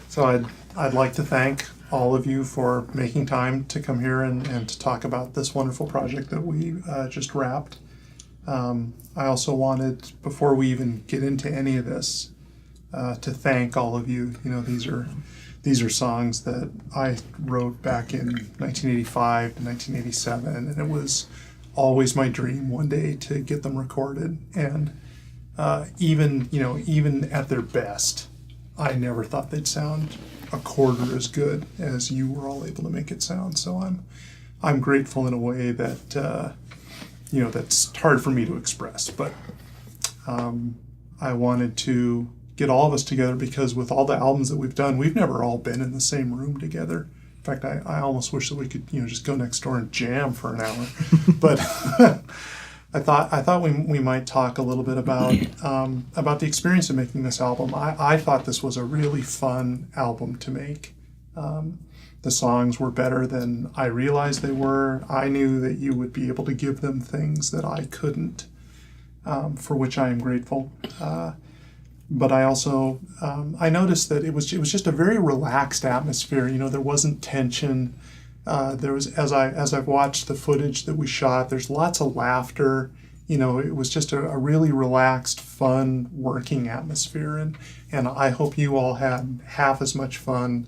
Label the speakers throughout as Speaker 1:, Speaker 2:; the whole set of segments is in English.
Speaker 1: So I'd like to thank all of you for making time to come here and to talk about this wonderful project that we just wrapped. I also wanted, before we even get into any of this, to thank all of you. You know, these are songs that I wrote back in 1985 to 1987, and it was always my dream one day to get them recorded. And even at their best, I never thought they'd sound a quarter as good as you were all able to make it sound. So I'm grateful in a way that that's hard for me to express. But I wanted to get all of us together because with all the albums that we've done, we've never all been in the same room together. In fact, I almost wish that we could just go next door and jam for an hour. But I thought we might talk a little bit about the experience of making this album. I thought this was a really fun album to make. The songs were better than I realized they were. I knew that you would be able to give them things that I couldn't, for which I am grateful. But I also I noticed that it was just a very relaxed atmosphere. There wasn't tension. There was, as I've watched the footage that we shot, there's lots of laughter. It was just a really relaxed, fun working atmosphere, and I hope you all had half as much fun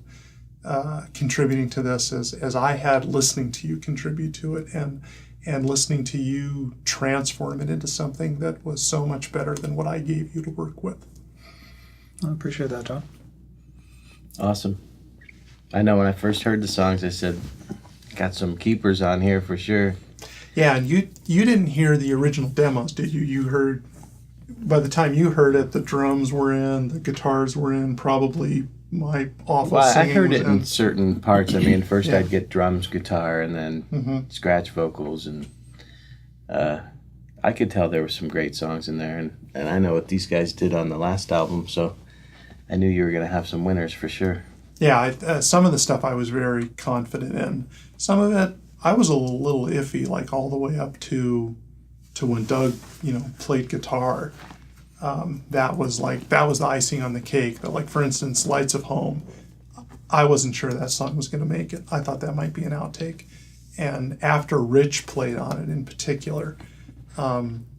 Speaker 1: contributing to this as I had listening to you contribute to it and listening to you transform it into something that was so much better than what I gave you to work with.
Speaker 2: I appreciate that, Todd.
Speaker 3: Awesome. I know when I first heard the songs, I said, got some keepers on here for sure.
Speaker 1: Yeah, and you didn't hear the original demos, did you? You heard, by the time you heard it, the drums were in, the guitars were in, probably my awful singing
Speaker 3: I heard
Speaker 1: was
Speaker 3: it in certain parts. I mean, first
Speaker 1: Yeah.
Speaker 3: I'd get drums, guitar, and then scratch vocals, and I could tell there were some great songs in there, and I know what these guys did on the last album, so I knew you were going to have some winners for sure.
Speaker 1: Yeah, some of the stuff I was very confident in. Some of it I was a little iffy, like all the way up to when Doug, played guitar. That was the icing on the cake. But like, for instance, Lights of Home, I wasn't sure that song was going to make it. I thought that might be an outtake. And after Rich played on it in particular,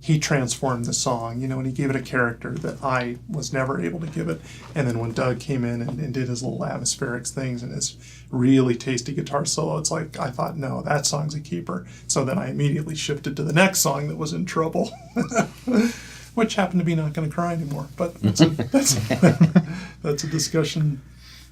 Speaker 1: he transformed the song, and he gave it a character that I was never able to give it. And then when Doug came in and did his little atmospheric things and his really tasty guitar solo, it's like, I thought, no, that song's a keeper. So then I immediately shifted to the next song that was in trouble, which happened to be Not Gonna Cry Anymore. But that's a discussion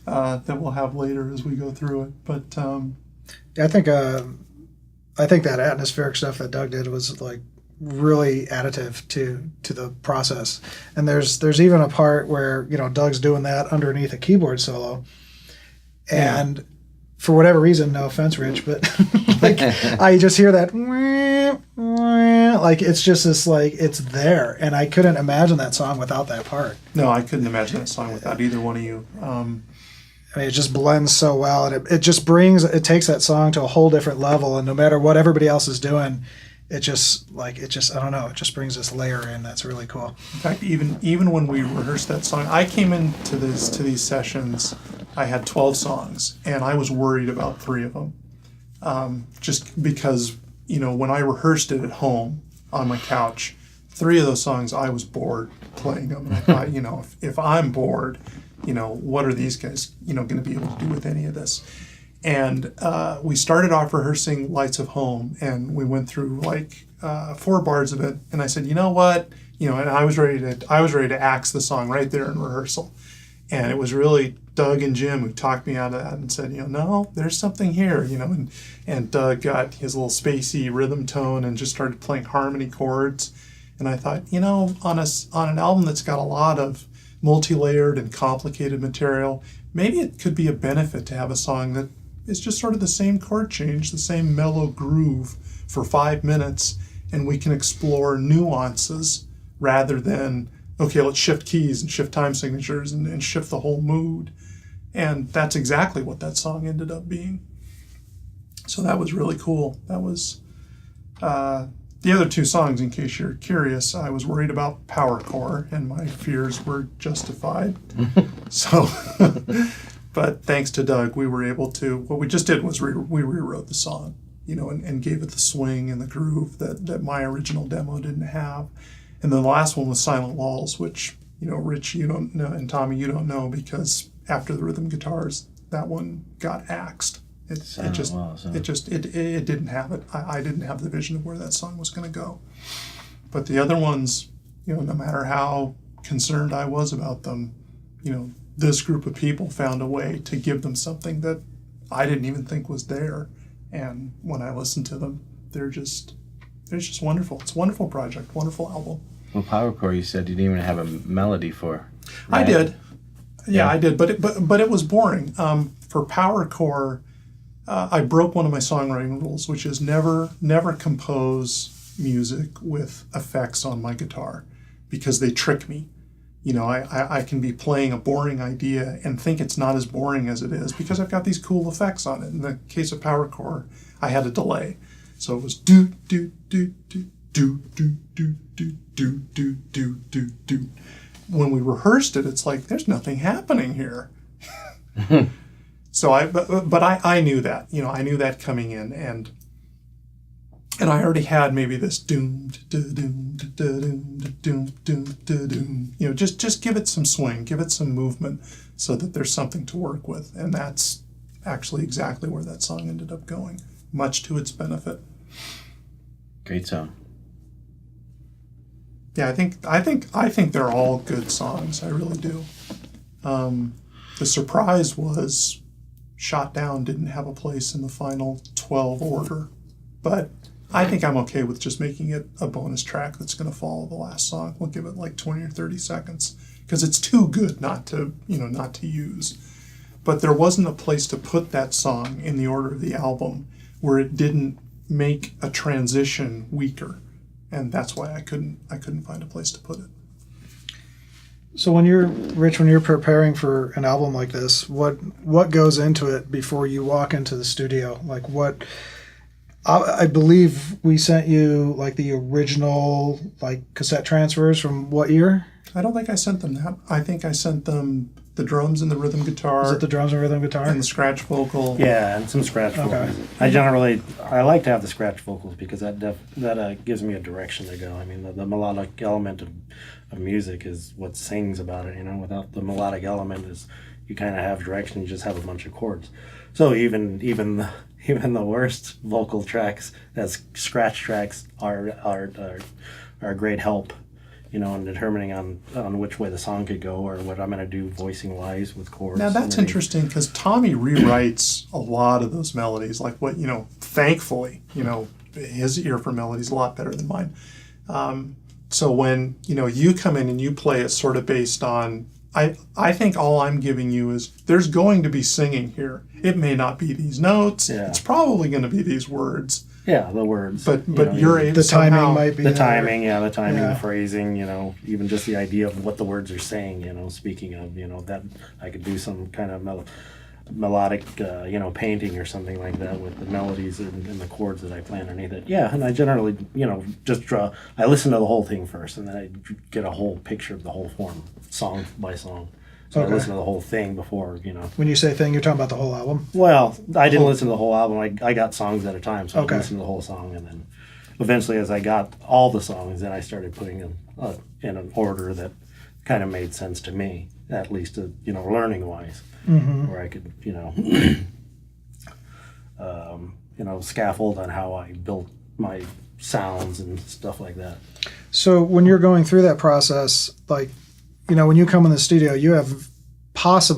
Speaker 1: that we'll have later as we go through it. But
Speaker 2: I think that atmospheric stuff that Doug did was like really additive to the process. And there's even a part where Doug's doing that underneath a keyboard solo, and for whatever reason, no offense, Rich, but like I just hear that like it's just this, like, it's there, and I couldn't imagine that song without that part.
Speaker 1: No, I couldn't imagine that song without either one of you.
Speaker 2: I mean, it just blends so well, and it takes that song to a whole different level, and no matter what everybody else is doing, it just I don't know, it just brings this layer in that's really cool.
Speaker 1: In fact, even when we rehearsed that song, I came into these sessions, I had 12 songs, and I was worried about 3 of them. Just because, when I rehearsed it at home on my couch, 3 of those songs I was bored playing them. And I thought, if I'm bored, what are these guys, going to be able to do with any of this? And we started off rehearsing Lights of Home, and we went through 4 bars of it. And I said, you know what, and I was ready to axe the song right there in rehearsal. And it was really Doug and Jim who talked me out of that and said, no, there's something here, and Doug got his little spacey rhythm tone and just started playing harmony chords. And I thought, on an album that's got a lot of multi-layered and complicated material, maybe it could be a benefit to have a song that is just sort of the same chord change, the same mellow groove for 5 minutes, and we can explore nuances rather than, okay, let's shift keys and shift time signatures and shift the whole mood. And that's exactly what that song ended up being. So that was really cool. That was the other 2 songs, in case you're curious. I was worried about power chord, and my fears were justified. So But thanks to Doug, we were able to, what we just did was we rewrote the song, and gave it the swing and the groove that my original demo didn't have. And then the last one was Silent Walls, which, Rich, you don't know, and Tommy, you don't know, because after the rhythm guitars, that one got axed. It didn't have it. I didn't have the vision of where that song was going to go. But the other ones, no matter how concerned I was about them, this group of people found a way to give them something that I didn't even think was there. And when I listen to them, they're just wonderful. It's a wonderful project, wonderful album.
Speaker 3: Well, Powercore, you said you didn't even have a melody for. Right?
Speaker 1: I did. Yeah, I did. But it was boring. For Powercore, I broke one of my songwriting rules, which is never compose music with effects on my guitar, because they trick me. I can be playing a boring idea and think it's not as boring as it is because I've got these cool effects on it. In the case of Powercore, I had a delay. So it was do, do, do, do, do, do, do, do, do, do, do, do, do. When we rehearsed it, it's like, there's nothing happening here. So I knew that, I knew that coming in, and I already had maybe this doom, doom, doom, doom, doom. Just give it some swing, give it some movement, so that there's something to work with, and that's actually exactly where that song ended up going, much to its benefit.
Speaker 3: Great song.
Speaker 1: Yeah, I think they're all good songs. I really do. The surprise was Shot Down didn't have a place in the final 12 order, but I think I'm okay with just making it a bonus track that's going to follow the last song. We'll give it like 20 or 30 seconds because it's too good not to use. But there wasn't a place to put that song in the order of the album where it didn't make a transition weaker, and that's why I couldn't find a place to put it.
Speaker 2: So when you're preparing for an album like this, what goes into it before you walk into the studio? Like what? I believe we sent you like the original like cassette transfers from what year?
Speaker 1: I don't think I sent them that. I think I sent them the drums and the rhythm guitar.
Speaker 2: Is it the drums and rhythm guitar?
Speaker 1: And the scratch vocal.
Speaker 4: Yeah, and some scratch vocals. I like to have the scratch vocals because that gives me a direction to go. I mean, the melodic element of music is what sings about it. Without the melodic element, is you kind of have direction. You just have a bunch of chords. So even the worst vocal tracks, as scratch tracks, are a great help. In determining on which way the song could go or what I'm going to do voicing wise with chords.
Speaker 1: Now that's interesting because Tommy rewrites a lot of those melodies. Like thankfully, his ear for melodies is a lot better than mine. So when you come in and you play it sort of based on, I think all I'm giving you is there's going to be singing here. It may not be these notes. Yeah. It's probably going to be these words.
Speaker 4: Yeah, the words.
Speaker 1: But you're able
Speaker 2: the timing might be
Speaker 4: the timing, the phrasing, even just the idea of what the words are saying, speaking of, that I could do some kind of melodic, painting or something like that with the melodies and the chords that I play underneath it. Yeah, and I generally, I listen to the whole thing first, and then I get a whole picture of the whole form, song by song. So I listen to the whole thing before,
Speaker 2: When you say thing, you're talking about the whole album?
Speaker 4: Well, I didn't listen to the whole album. I got songs at a time, so I listened to the whole song, and then eventually, as I got all the songs, then I started putting them in an order that kind of made sense to me, at least, learning wise, where I could, scaffold on how I built my sounds and stuff like that.
Speaker 2: So when you're going through that process, like, when you come in the studio, you have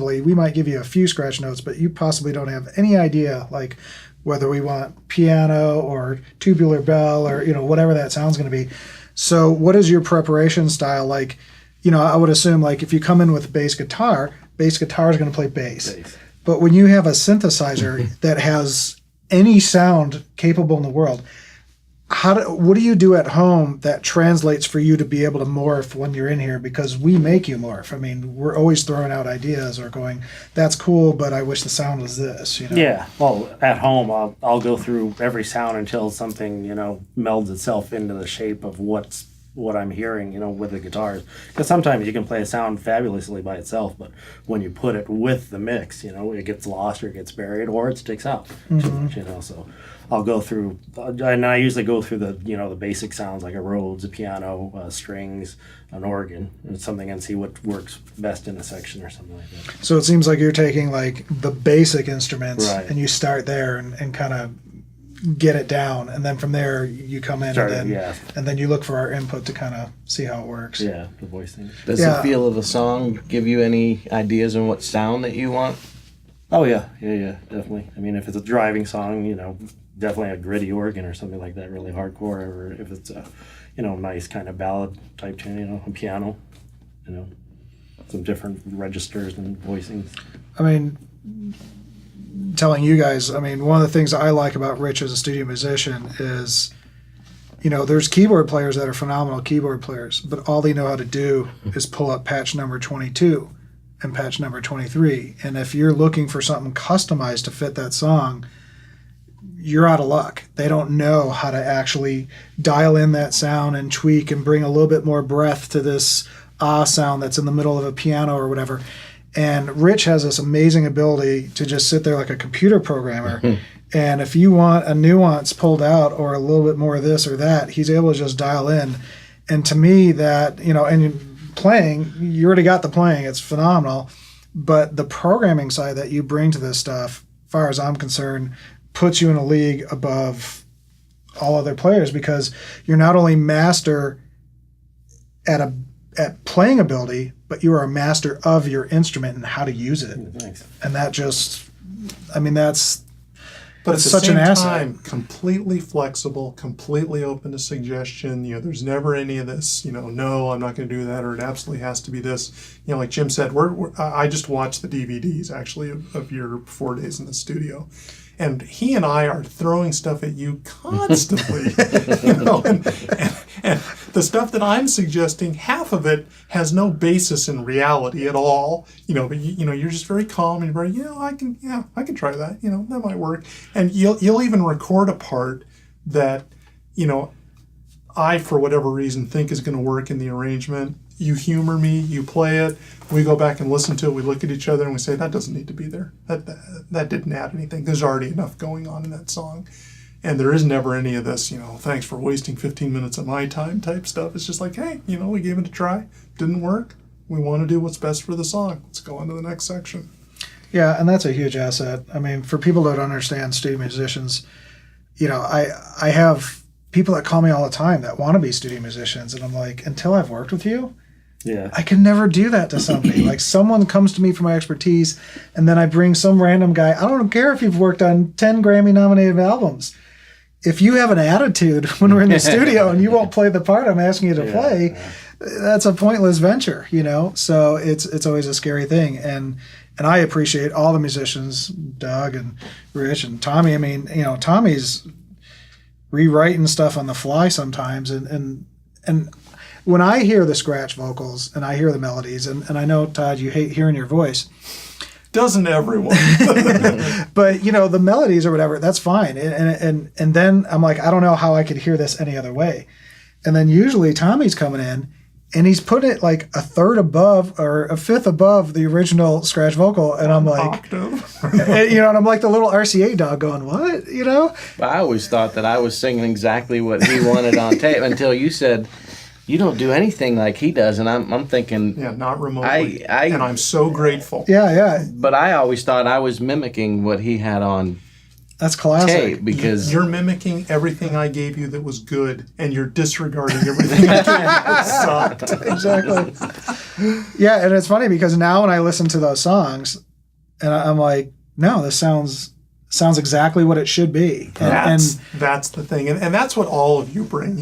Speaker 2: we might give you a few scratch notes, but you possibly don't have any idea, like, whether we want piano or tubular bell or, whatever that sound's going to be. So what is your preparation style? Like, I would assume, like, if you come in with bass guitar is going to play bass. But when you have a synthesizer that has any sound capable in the world, what do you do at home that translates for you to be able to morph when you're in here? Because we make you morph. I mean, we're always throwing out ideas or going, that's cool, but I wish the sound was this,
Speaker 4: Yeah, well, at home, I'll go through every sound until something, melds itself into the shape of what's what I'm hearing, with the guitars. Because sometimes you can play a sound fabulously by itself, but when you put it with the mix, it gets lost or it gets buried or it sticks out too much, So I'll go through, and I usually go through the basic sounds like a Rhodes, a piano, strings, an organ, and something, and see what works best in a section or something like that.
Speaker 2: So it seems like you're taking like the basic instruments
Speaker 4: Right.
Speaker 2: and you start there and kind of get it down, and then from there you come in and then you look for our input to kind of see how it works.
Speaker 4: Yeah, the voice thing.
Speaker 3: Does the feel of the song give you any ideas on what sound that you want?
Speaker 4: Oh yeah, definitely. I mean, if it's a driving song, definitely a gritty organ or something like that, really hardcore. Or if it's a, nice kind of ballad type tune, a piano, some different registers and voicings.
Speaker 2: I mean, telling you guys, I mean, one of the things I like about Rich as a studio musician is, there's keyboard players that are phenomenal keyboard players, but all they know how to do is pull up patch number 22 and patch number 23. And if you're looking for something customized to fit that song, you're out of luck. They don't know how to actually dial in that sound and tweak and bring a little bit more breath to this sound that's in the middle of a piano or whatever. And Rich has this amazing ability to just sit there like a computer programmer. And if you want a nuance pulled out or a little bit more of this or that, he's able to just dial in. And to me that, and playing, you already got the playing, it's phenomenal. But the programming side that you bring to this stuff, as far as I'm concerned, puts you in a league above all other players, because you're not only master at playing ability, but you are a master of your instrument and how to use it.
Speaker 4: Thanks.
Speaker 2: And that just, I mean, that's
Speaker 1: But at the
Speaker 2: such
Speaker 1: same
Speaker 2: an asset.
Speaker 1: time, completely flexible, completely open to suggestion. There's never any of this, no, I'm not going to do that, or it absolutely has to be this. Like Jim said, I just watched the DVDs actually of your 4 days in the studio. And he and I are throwing stuff at you constantly, and the stuff that I'm suggesting, half of it has no basis in reality at all, but you're just very calm and very, I can try that, that might work. And you'll even record a part that, I, for whatever reason, think is going to work in the arrangement. You humor me, you play it, we go back and listen to it, we look at each other and we say, that doesn't need to be there. That didn't add anything. There's already enough going on in that song. And there is never any of this, thanks for wasting 15 minutes of my time type stuff. It's just like, hey, we gave it a try. Didn't work. We want to do what's best for the song. Let's go on to the next section.
Speaker 2: Yeah, and that's a huge asset. I mean, for people that don't understand studio musicians, I have people that call me all the time that want to be studio musicians, and I'm like, until I've worked with you, I can never do that to somebody. Like, someone comes to me for my expertise, and then I bring some random guy. I don't care if you've worked on 10 Grammy-nominated albums. If you have an attitude when we're in the studio and you won't play the part I'm asking you to play, that's a pointless venture, So it's always a scary thing. And I appreciate all the musicians, Doug and Rich and Tommy. I mean, Tommy's rewriting stuff on the fly sometimes, and when I hear the scratch vocals and I hear the melodies, and I know, Todd, you hate hearing your voice.
Speaker 1: Doesn't everyone?
Speaker 2: But, the melodies or whatever, that's fine. And then I'm like, I don't know how I could hear this any other way. And then usually Tommy's coming in and he's put it like a third above or a fifth above the original scratch vocal. And I'm like,
Speaker 1: octave.
Speaker 2: and I'm like the little RCA dog going, what?
Speaker 3: But I always thought that I was singing exactly what he wanted on tape until you said, you don't do anything like he does, and I'm thinking,
Speaker 1: Yeah, not remotely.
Speaker 3: I
Speaker 1: and I'm so grateful.
Speaker 2: Yeah.
Speaker 3: But I always thought I was mimicking what he had on
Speaker 2: That's classic.
Speaker 3: tape because
Speaker 1: You're mimicking everything I gave you that was good, and you're disregarding everything I gave you that sucked.
Speaker 2: Exactly. Yeah, and it's funny because now when I listen to those songs, and I'm like, no, this sounds exactly what it should be.
Speaker 1: That's the thing, and that's what all of you bring.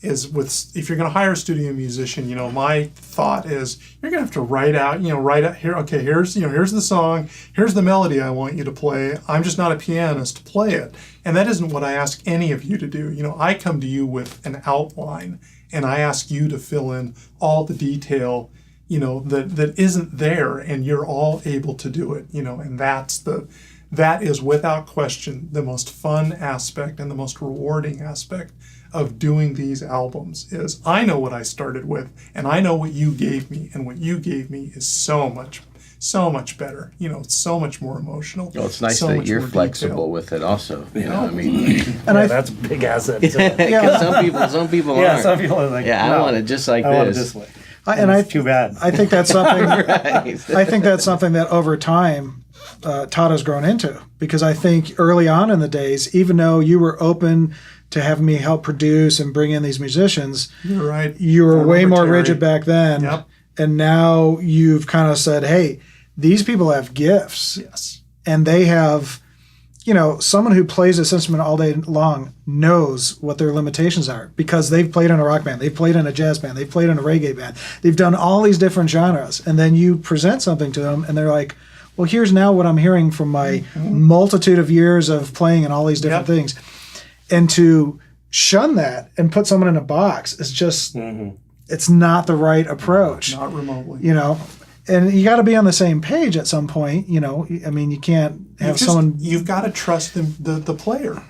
Speaker 1: Is with, if you're going to hire a studio musician, my thought is you're going to have to write out here. Okay, here's the song, here's the melody I want you to play. I'm just not a pianist to play it, and that isn't what I ask any of you to do. I come to you with an outline, and I ask you to fill in all the detail, that isn't there, and you're all able to do it. And that is without question the most fun aspect and the most rewarding aspect of doing these albums is I know what I started with, and I know what you gave me, and what you gave me is so much better. So much more emotional.
Speaker 3: Well, it's nice
Speaker 1: so
Speaker 3: that
Speaker 1: much
Speaker 3: you're
Speaker 1: more
Speaker 3: flexible
Speaker 1: detail.
Speaker 3: with it also. I mean,
Speaker 2: And
Speaker 4: that's a big asset. To it.
Speaker 3: because some people
Speaker 4: Yeah,
Speaker 3: aren't.
Speaker 4: some people are like,
Speaker 3: Yeah,
Speaker 4: no,
Speaker 3: I want it just like
Speaker 4: I want it
Speaker 3: this.
Speaker 4: this way.
Speaker 2: it's
Speaker 4: too bad.
Speaker 2: I think that's something.
Speaker 3: Right.
Speaker 2: I think that's something that over time Todd has grown into, because I think early on in the days, even though you were open to having me help produce and bring in these musicians,
Speaker 1: You're right.
Speaker 2: you were
Speaker 1: I
Speaker 2: way
Speaker 1: remember
Speaker 2: more
Speaker 1: Terry.
Speaker 2: rigid back then.
Speaker 1: Yep.
Speaker 2: And now you've kind of said, hey, these people have gifts,
Speaker 1: Yes.
Speaker 2: and they have, someone who plays this instrument all day long knows what their limitations are, because they've played in a rock band, they've played in a jazz band, they've played in a reggae band, they've done all these different genres. And then you present something to them and they're like, well, here's now what I'm hearing from my multitude of years of playing in all these different
Speaker 1: Yep.
Speaker 2: things. And to shun that and put someone in a box is just, it's not the right approach,
Speaker 1: Not remotely.
Speaker 2: And you got to be on the same page at some point. I mean, you can't have someone.
Speaker 1: You've got to trust the player.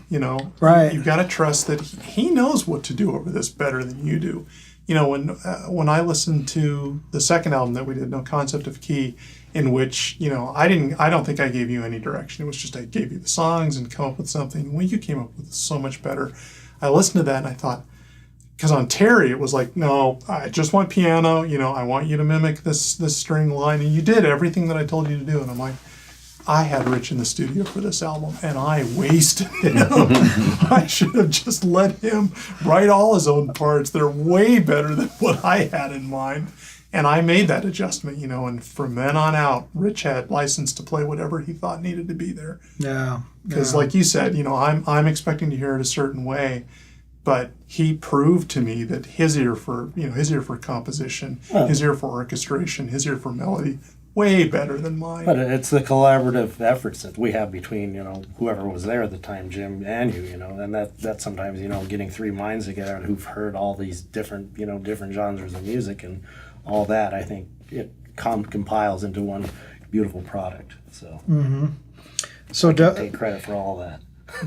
Speaker 2: Right.
Speaker 1: You've got to trust that he knows what to do over this better than you do. When I listened to the second album that we did, No Concept of Key, in which I don't think I gave you any direction. It was just I gave you the songs and come up with something. Well, you came up with so much better. I listened to that and I thought, because on Terry it was like, no, I just want piano. I want you to mimic this string line, and you did everything that I told you to do. And I'm like, I had Rich in the studio for this album, and I wasted him. I should have just let him write all his own parts. They're way better than what I had in mind. And I made that adjustment, and from then on out, Rich had license to play whatever he thought needed to be there.
Speaker 2: Yeah.
Speaker 1: Because like you said, I'm expecting to hear it a certain way, but he proved to me that his ear for composition, his ear for orchestration, his ear for melody, way better than mine.
Speaker 4: But it's the collaborative efforts that we have between, whoever was there at the time, Jim and you, and that sometimes, getting three minds together and who've heard all these different, different genres of music and all that, I think it compiles into one beautiful product. So,
Speaker 2: So,
Speaker 4: take credit for all that.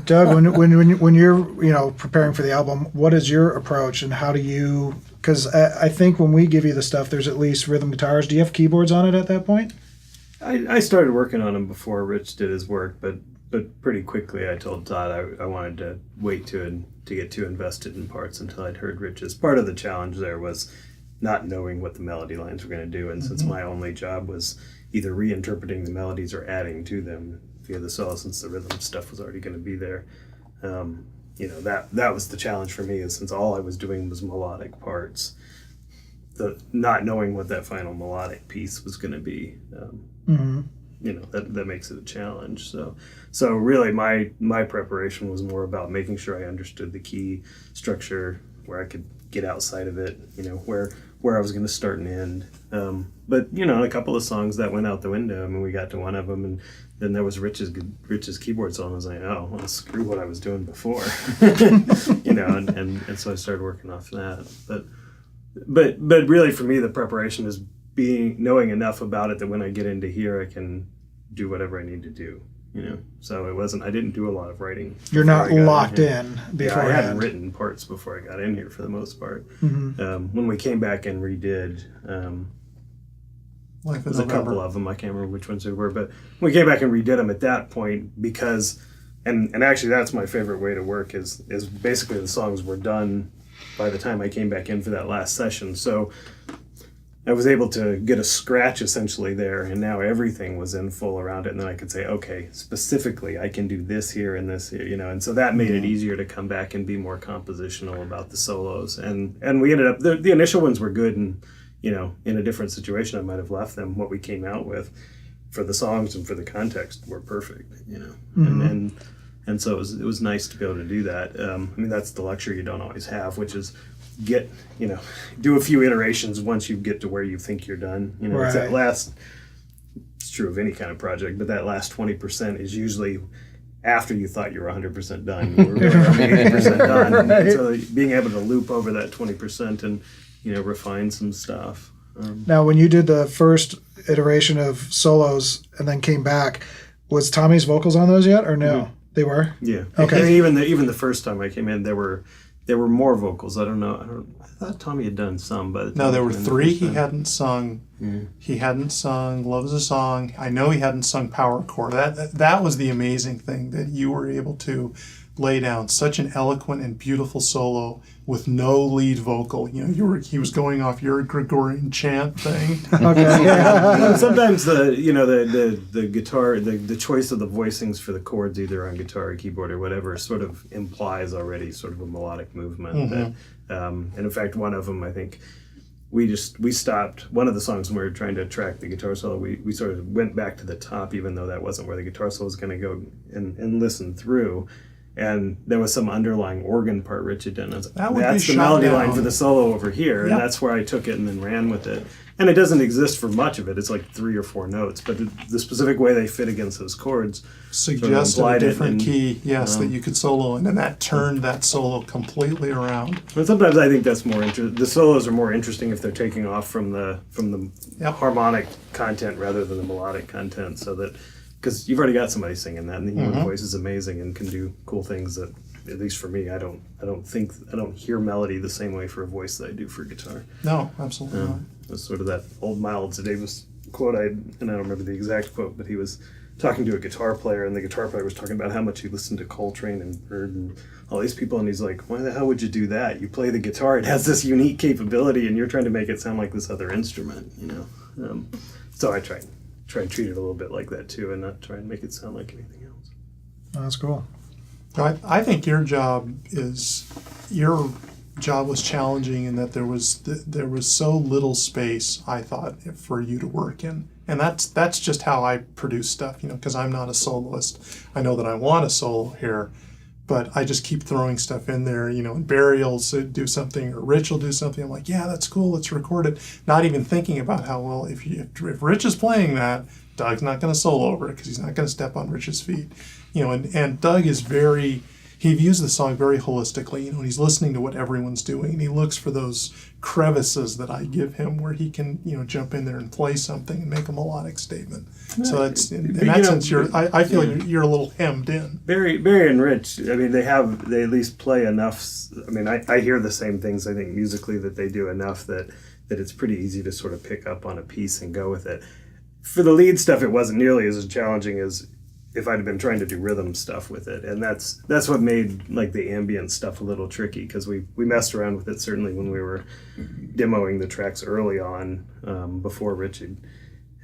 Speaker 2: Doug, when you're preparing for the album, what is your approach, and how do you? Because I think when we give you the stuff, there's at least rhythm guitars. Do you have keyboards on it at that point?
Speaker 5: I started working on them before Rich did his work, but pretty quickly I told Todd I wanted to wait to get too invested in parts until I'd heard Rich's. Part of the challenge there was not knowing what the melody lines were going to do, and since my only job was either reinterpreting the melodies or adding to them via the solo, since the rhythm stuff was already going to be there, that was the challenge for me, is since all I was doing was melodic parts, the not knowing what that final melodic piece was going to be, that makes it a challenge. So really my preparation was more about making sure I understood the key structure, where I could get outside of it, where I was going to start and end. But a couple of songs that went out the window. I mean, we got to one of them, and then there was Rich's keyboard song. I was like, oh, well, screw what I was doing before, and so I started working off that. But really, for me, the preparation is knowing enough about it that when I get into here, I can do whatever I need to do. So I didn't do a lot of writing.
Speaker 2: You're not locked
Speaker 5: in
Speaker 2: before.
Speaker 5: I hadn't written parts before I got in here for the most part. When we came back and redid,
Speaker 1: Life in
Speaker 5: there's a
Speaker 1: November.
Speaker 5: couple of them, I can't remember which ones they were, but we came back and redid them at that point because, and actually that's my favorite way to work is basically the songs were done by the time I came back in for that last session. So I was able to get a scratch essentially there, and now everything was in full around it, and then I could say, okay, specifically I can do this here and this here, and so that made it easier to come back and be more compositional about the solos, and we ended up, the initial ones were good, and in a different situation I might have left them. What we came out with for the songs and for the context were perfect, and so it was nice to be able to do that. I mean, that's the luxury you don't always have, which is do a few iterations once you get to where you think you're done. It's that last, it's true of any kind of project, but that last 20% is usually after you thought you were 100% done. You were really 80% done.
Speaker 2: Right.
Speaker 5: And so being able to loop over that 20% and, refine some stuff.
Speaker 2: Now, when you did the first iteration of solos and then came back, was Tommy's vocals on those yet, or no?
Speaker 5: Mm-hmm.
Speaker 2: They were?
Speaker 5: Yeah.
Speaker 2: Okay.
Speaker 5: And even the first time I came in, there were there were more vocals. I don't know. I thought Tommy had done some, but
Speaker 1: No, there were 3 he hadn't sung. He hadn't sung "Love's a Song." I know he hadn't sung "Power Chord." That was the amazing thing, that you were able to lay down such an eloquent and beautiful solo with no lead vocal. You know, he was going off your Gregorian chant thing.
Speaker 2: Okay.
Speaker 5: Sometimes the guitar, the choice of the voicings for the chords, either on guitar or keyboard or whatever, sort of implies already sort of a melodic movement. And in fact, one of them, I think, we stopped one of the songs when we were trying to track the guitar solo. We sort of went back to the top, even though that wasn't where the guitar solo was going to go, and listen through. And there was some underlying organ part Rich had done. I was like, that's the melody line for the solo over here. And that's where I took it and then ran with it. And it doesn't exist for much of it. It's like 3 or 4 notes. But the specific way they fit against those chords
Speaker 1: Suggested
Speaker 5: sort of
Speaker 1: a different key, that you could solo in. And that turned that solo completely around.
Speaker 5: And sometimes I think that's more interesting. The solos are more interesting if they're taking off from the harmonic content rather than the melodic content. So that... because you've already got somebody singing that, and the human voice is amazing and can do cool things that, at least for me, I don't hear melody the same way for a voice that I do for guitar.
Speaker 1: No, absolutely not.
Speaker 5: It's sort of that old Miles Davis quote, and I don't remember the exact quote, but he was talking to a guitar player, and the guitar player was talking about how much he listened to Coltrane and Bird and all these people, and he's like, why the hell would you do that? You play the guitar, it has this unique capability, and you're trying to make it sound like this other instrument, you know? So I try and treat it a little bit like that too, and not try and make it sound like anything else.
Speaker 2: Oh, that's cool.
Speaker 1: I think your job was challenging in that there was so little space, I thought, for you to work in, and that's just how I produce stuff, because I'm not a soloist. I know that I want a solo here, but I just keep throwing stuff in there, and Barry will do something or Rich will do something. I'm like, yeah, that's cool, let's record it. Not even thinking about how, well, if Rich is playing that, Doug's not going to solo over it because he's not going to step on Rich's feet. And Doug is he views the song very holistically, and he's listening to what everyone's doing, and he looks for those crevices that I give him where he can, jump in there and play something and make a melodic statement. So that's, in that sense, I feel like you're a little hemmed in.
Speaker 5: Barry and Rich, I mean, they at least play enough. I mean, I hear the same things, I think, musically, that they do enough that it's pretty easy to sort of pick up on a piece and go with it. For the lead stuff, it wasn't nearly as challenging as if I'd been trying to do rhythm stuff with it, and that's what made like the ambient stuff a little tricky, because we messed around with it certainly when we were demoing the tracks early on, before Rich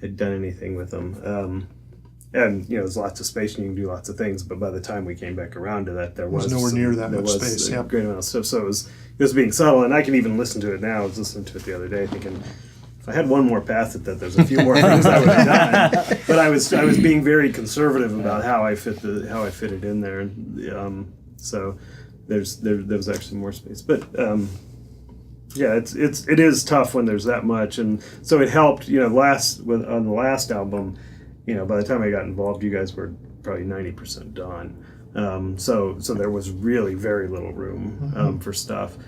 Speaker 5: had done anything with them. And there's lots of space and you can do lots of things, but by the time we came back around to that, there was
Speaker 1: nowhere near that much space.
Speaker 5: A great amount of stuff. So it was being subtle, and I can even listen to it now. I was listening to it the other day, thinking, if I had one more pass at that, there's a few more things I would have done. But I was being very conservative about how I fit it in there. So there was actually more space. But yeah, it is tough when there's that much, and so it helped. On the last album, by the time I got involved, you guys were probably 90% done. So there was really very little room for stuff.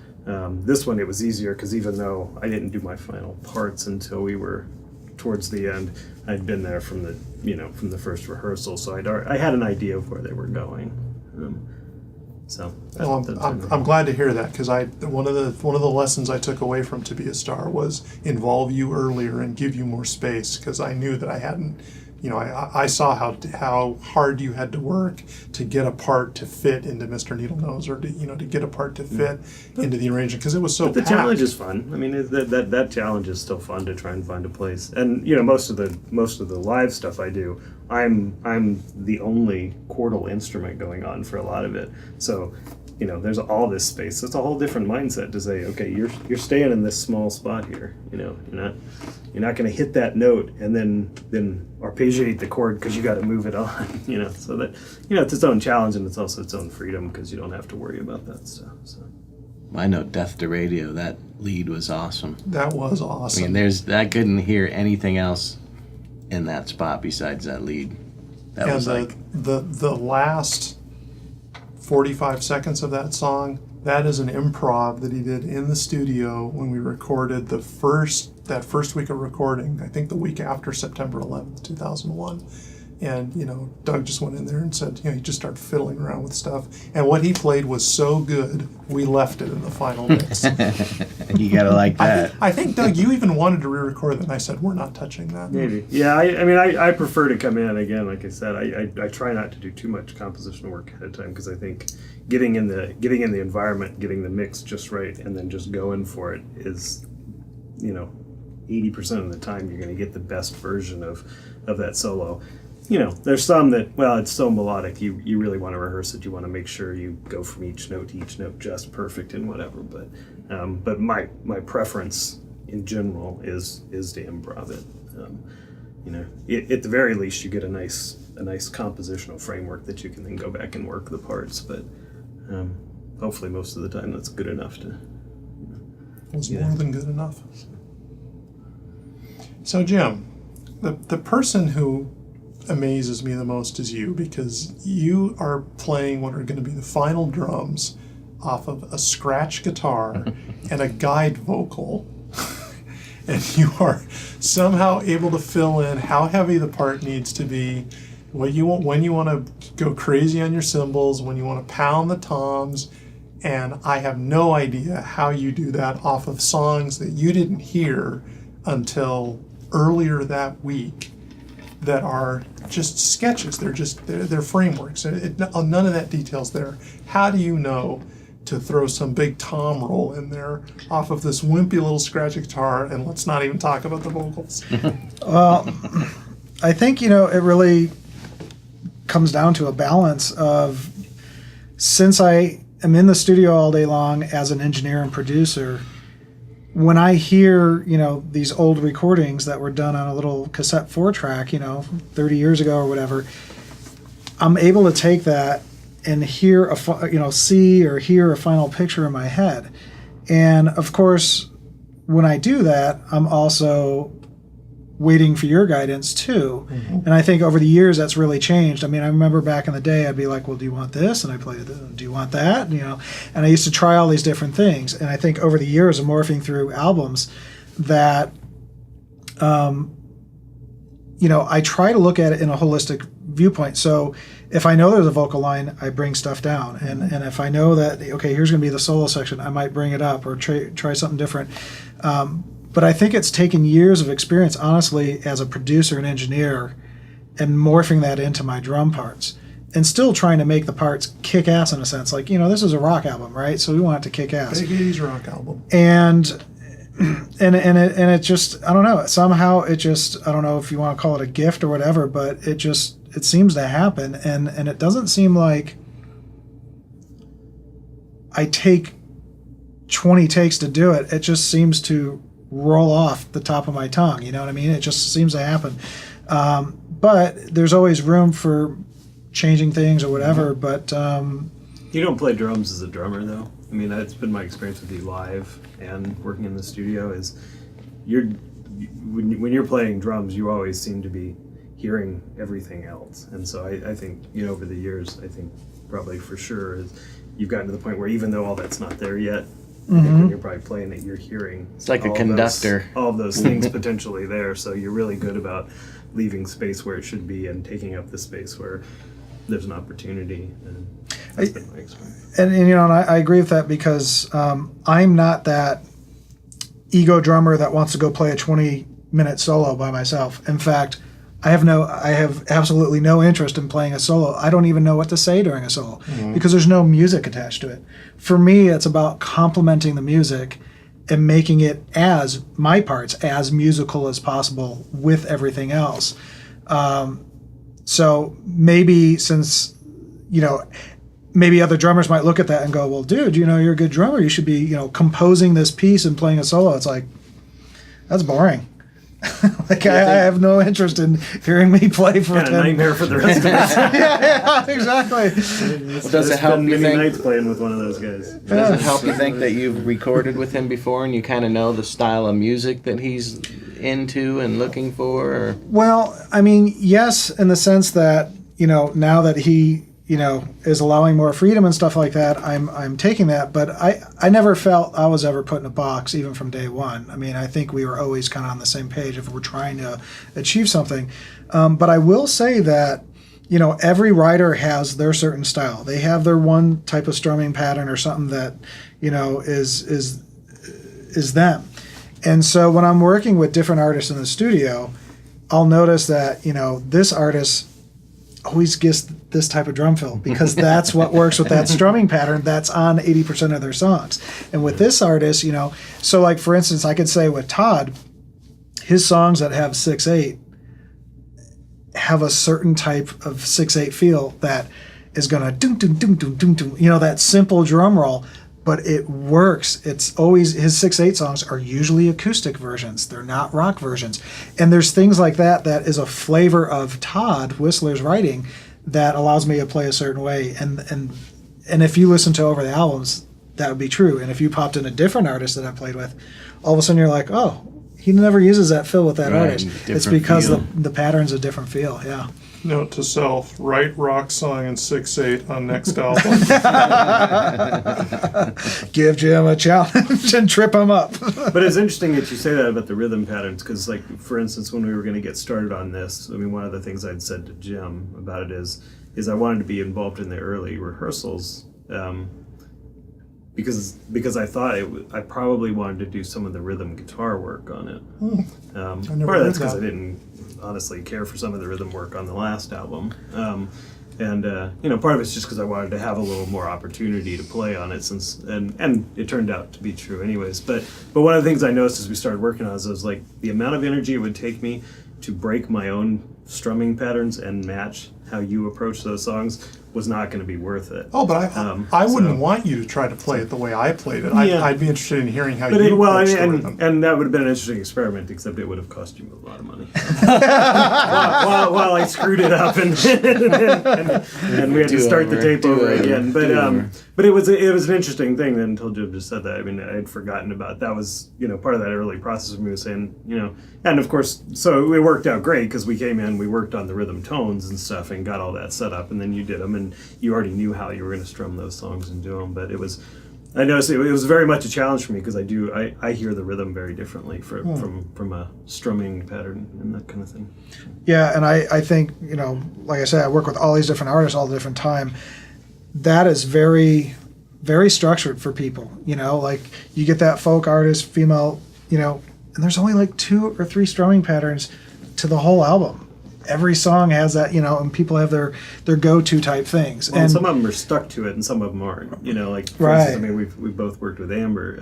Speaker 5: This one, it was easier because even though I didn't do my final parts until we were towards the end, I'd been there from the first rehearsal, so I had an idea of where they were going.
Speaker 1: I'm glad to hear that, because one of the lessons I took away from To Be a Star was involve you earlier and give you more space, because I knew that I hadn't. I saw how hard you had to work to get a part to fit into Mr. Needlenose, or to get a part to fit into the arrangement, because it was so
Speaker 5: But the
Speaker 1: packed.
Speaker 5: challenge is fun. I mean, that challenge is still fun to try and find a place. And most of the live stuff I do, I'm the only chordal instrument going on for a lot of it. So there's all this space. So it's a whole different mindset to say, okay, you're staying in this small spot here. You're not going to hit that note and then arpeggiate the chord because you got to move it on. So that it's its own challenge, and it's also its own freedom because you don't have to worry about that stuff. So.
Speaker 3: I know Death to Radio, that lead was awesome.
Speaker 1: That was awesome.
Speaker 3: I mean, I couldn't hear anything else in that spot besides that lead. That
Speaker 1: and
Speaker 3: was
Speaker 1: the last 45 seconds of that song, that is an improv that he did in the studio when we recorded that first week of recording, I think the week after September 11th, 2001. And, you know, Doug just went in there and said, you know, he just started fiddling around with stuff. And what he played was so good, we left it in the final mix.
Speaker 3: You gotta like that.
Speaker 1: I think, Doug, you even wanted to re-record it, and I said, we're not touching that.
Speaker 5: Maybe. Yeah, I mean, I prefer to come in, again, like I said, I try not to do too much composition work ahead of time, because I think getting in the environment, getting the mix just right, and then just going for it is, you know, 80% of the time you're going to get the best version of that solo. You know, there's some that, well, it's so melodic, you really want to rehearse it. You want to make sure you go from each note to each note just perfect and whatever. But my preference in general is to improv it. You know, at the very least, you get a nice compositional framework that you can then go back and work the parts. But hopefully, most of the time, that's good enough to.
Speaker 1: It was more than good enough. So, Jim, the person who amazes me the most is you, because you are playing what are going to be the final drums off of a scratch guitar and a guide vocal, and you are somehow able to fill in how heavy the part needs to be, what you want, when you want to go crazy on your cymbals, when you want to pound the toms, and I have no idea how you do that off of songs that you didn't hear until earlier that week, that are just sketches. They're frameworks. None of that detail's there. How do you know to throw some big tom roll in there off of this wimpy little scratch guitar, and let's not even talk about the vocals?
Speaker 2: Well, I think, you know, it really comes down to a balance of, since I am in the studio all day long as an engineer and producer, when I hear, you know, these old recordings that were done on a little cassette 4-track, you know, 30 years ago or whatever, I'm able to take that and hear see or hear a final picture in my head. And of course, when I do that, I'm also waiting for your guidance too. Mm-hmm. And I think over the years that's really changed. I mean, I remember back in the day, I'd be like, well, do you want this? And I play, do you want that? You know, and I used to try all these different things. And I think over the years of morphing through albums that, you know, I try to look at it in a holistic viewpoint. So if I know there's a vocal line, I bring stuff down. And if I know that, okay, here's going to be the solo section, I might bring it up or try something different. But I think it's taken years of experience, honestly, as a producer and engineer, and morphing that into my drum parts, and still trying to make the parts kick ass in a sense. Like, you know, this is a rock album, right? So we want it to kick ass.
Speaker 1: Big 80s rock album.
Speaker 2: And it just, I don't know. Somehow it just, I don't know if you want to call it a gift or whatever, but it seems to happen, and it doesn't seem like I take 20 takes to do it. It just seems to roll off the top of my tongue, you know what I mean? It just seems to happen. But there's always room for changing things or whatever, but...
Speaker 5: You don't play drums as a drummer, though. I mean, that's been my experience with you live and working in the studio, is when you're playing drums, you always seem to be hearing everything else. And so I think, you know, over the years, I think probably for sure is you've gotten to the point where even though all that's not there yet, I think when you're probably playing it, you're hearing...
Speaker 3: It's like a conductor.
Speaker 5: All of those things potentially there, so you're really good about leaving space where it should be and taking up the space where there's an opportunity. And that's been my experience.
Speaker 2: And you know, and I agree with that, because I'm not that ego drummer that wants to go play a 20-minute solo by myself. In fact, I have absolutely no interest in playing a solo. I don't even know what to say during a solo because there's no music attached to it. For me, it's about complementing the music and making it, as my parts, as musical as possible with everything else. So maybe, since, you know, maybe other drummers might look at that and go, well, dude, you know, you're a good drummer. You should be, you know, composing this piece and playing a solo. It's like, that's boring. Like, I have no interest in hearing me play for
Speaker 5: a nightmare for the rest of us.
Speaker 2: yeah, exactly.
Speaker 3: Does it help you think?
Speaker 5: Nights playing with one of those guys.
Speaker 3: Does it help you think that you've recorded with him before and you kind of know the style of music that he's into and looking for? Or?
Speaker 2: Well, I mean, yes, in the sense that, you know, now that he, you know, is allowing more freedom and stuff like that, I'm taking that. But I never felt I was ever put in a box, even from day one. I mean, I think we were always kind of on the same page if we're trying to achieve something. But I will say that, you know, every writer has their certain style. They have their one type of strumming pattern or something that, you know, is them. And so when I'm working with different artists in the studio, I'll notice that, you know, this artist always gets this type of drum fill because that's what works with that strumming pattern that's on 80% of their songs. And with this artist, you know, so like for instance, I could say with Todd, his songs that have 6/8 have a certain type of 6/8 feel that is gonna doom doom doom doom doom doom, you know, that simple drum roll, but it works. It's always, his 6/8 songs are usually acoustic versions. They're not rock versions. And there's things like that that is a flavor of Todd Whisler's writing that allows me to play a certain way. And if you listen to over the albums, that would be true. And if you popped in a different artist that I played with, all of a sudden you're like, oh, he never uses that fill with that artist. It's because the pattern's a different feel, yeah.
Speaker 1: Note to self, write rock song in 6/8 on next album.
Speaker 2: Give Jim a challenge and trip him up.
Speaker 5: But it's interesting that you say that about the rhythm patterns, because, like, for instance, when we were going to get started on this, I mean, one of the things I'd said to Jim about it is I wanted to be involved in the early rehearsals, because I thought I probably wanted to do some of the rhythm guitar work on it. Part of that's because I didn't honestly care for some of the rhythm work on the last album. And you know, part of it's just because I wanted to have a little more opportunity to play on it, and it turned out to be true anyways. But one of the things I noticed as we started working on it was like the amount of energy it would take me to break my own strumming patterns and match how you approach those songs was not going to be worth it.
Speaker 1: Oh, but I wouldn't want you to try to play it the way I played it. I'd be interested in hearing how you approach the rhythm.
Speaker 5: And that would have been an interesting experiment, except it would have cost you a lot of money. while I screwed it up and we had to start the tape over again. But it was an interesting thing then until Jim just said that. I mean, I had forgotten about that. Was, you know, part of that early process of me was saying, you know, and of course, so it worked out great because we came in, we worked on the rhythm tones and stuff and got all that set up, and then you did them, and you already knew how you were going to strum those songs and do them. But I noticed it was very much a challenge for me because I hear the rhythm very differently from a strumming pattern and that kind of thing.
Speaker 2: Yeah, and I think, you know, like I said, I work with all these different artists all the different time. That is very, very structured for people. You know, like you get that folk artist, female, you know, and there's only like 2 or 3 strumming patterns to the whole album. Every song has that, you know, and people have their go-to type things.
Speaker 5: Well,
Speaker 2: and
Speaker 5: some of them are stuck to it, and some of them aren't. You know, like for instance, I mean, we've both worked with Amber,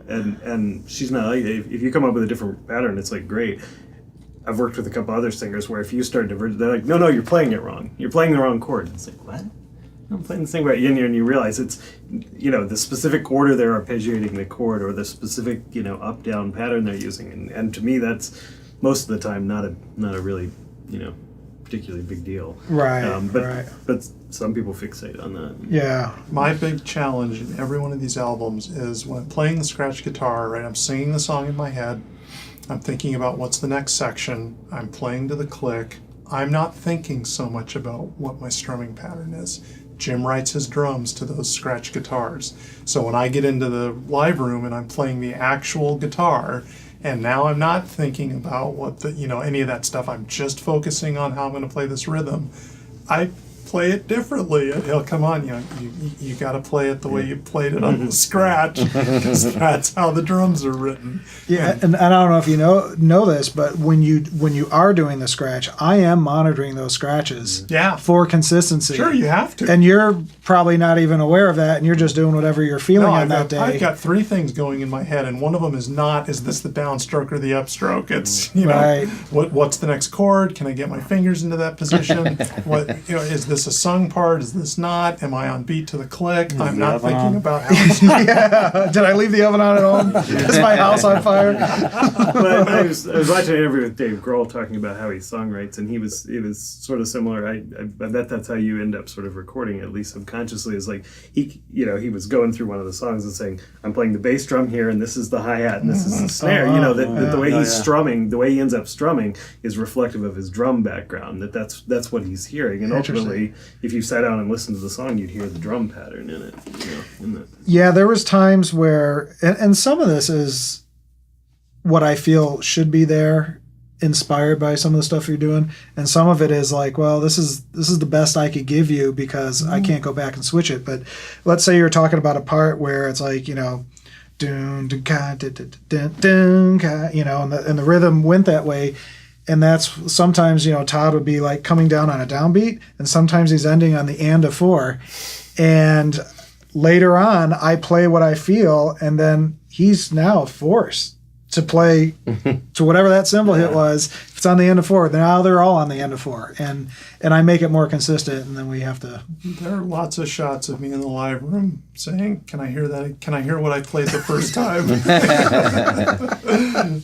Speaker 5: and she's not like, if you come up with a different pattern, it's like great. I've worked with a couple other singers where if you start diverging, they're like, no, you're playing it wrong. You're playing the wrong chord. It's like, what? I'm playing the same way, and you realize it's, you know, the specific order they're arpeggiating the chord, or the specific, you know, up-down pattern they're using, and to me, that's most of the time not a really, you know, particularly big deal.
Speaker 2: Right.
Speaker 5: But some people fixate on that.
Speaker 2: Yeah.
Speaker 1: My big challenge in every one of these albums is when I'm playing the scratch guitar, right? I'm singing the song in my head. I'm thinking about what's the next section. I'm playing to the click. I'm not thinking so much about what my strumming pattern is. Jim writes his drums to those scratch guitars. So when I get into the live room and I'm playing the actual guitar, and now I'm not thinking about what the, you know, any of that stuff. I'm just focusing on how I'm going to play this rhythm. I play it differently. He'll come on, you know, you got to play it the way you played it on the scratch, because that's how the drums are written.
Speaker 2: Yeah, and I don't know if you know this, but when you are doing the scratch, I am monitoring those scratches.
Speaker 1: Yeah.
Speaker 2: For consistency.
Speaker 1: Sure, you have to.
Speaker 2: And you're probably not even aware of that, and you're just doing whatever you're feeling on that day.
Speaker 1: I've got 3 things going in my head, and one of them is this the downstroke or the upstroke? It's, you know,
Speaker 2: right.
Speaker 1: What's the next chord? Can I get my fingers into that position? Is this a sung part? Is this not? Am I on beat to the click? I'm not thinking about how it's
Speaker 2: yeah. Did I leave the oven on at home? Is my house on fire?
Speaker 5: But I was watching an interview with Dave Grohl talking about how he songwrites, and it was sort of similar. I bet that's how you end up sort of recording, at least subconsciously. Is like he was going through one of the songs and saying, "I'm playing the bass drum here, and this is the hi-hat, and this is the snare." You know, that the way he's strumming, the way he ends up strumming, is reflective of his drum background. That's what he's hearing, and ultimately, if you sat down and listened to the song, you'd hear the drum pattern in it. You know,
Speaker 2: Yeah, there was times where, and some of this is what I feel should be there inspired by some of the stuff you're doing, and some of it is like, well, this is the best I could give you because I can't go back and switch it. But let's say you're talking about a part where it's like, you know, dun dun ka dun dun dun dun ka, you know, and the rhythm went that way. And that's sometimes, you know, Todd would be like coming down on a downbeat, and sometimes he's ending on the and of 4. And later on, I play what I feel, and then he's now forced to play to whatever that cymbal hit was. If it's on the end of 4, now they're all on the end of 4, and I make it more consistent, and then we have to.
Speaker 1: There are lots of shots of me in the live room saying, "Can I hear that? Can I hear what I played the first time?"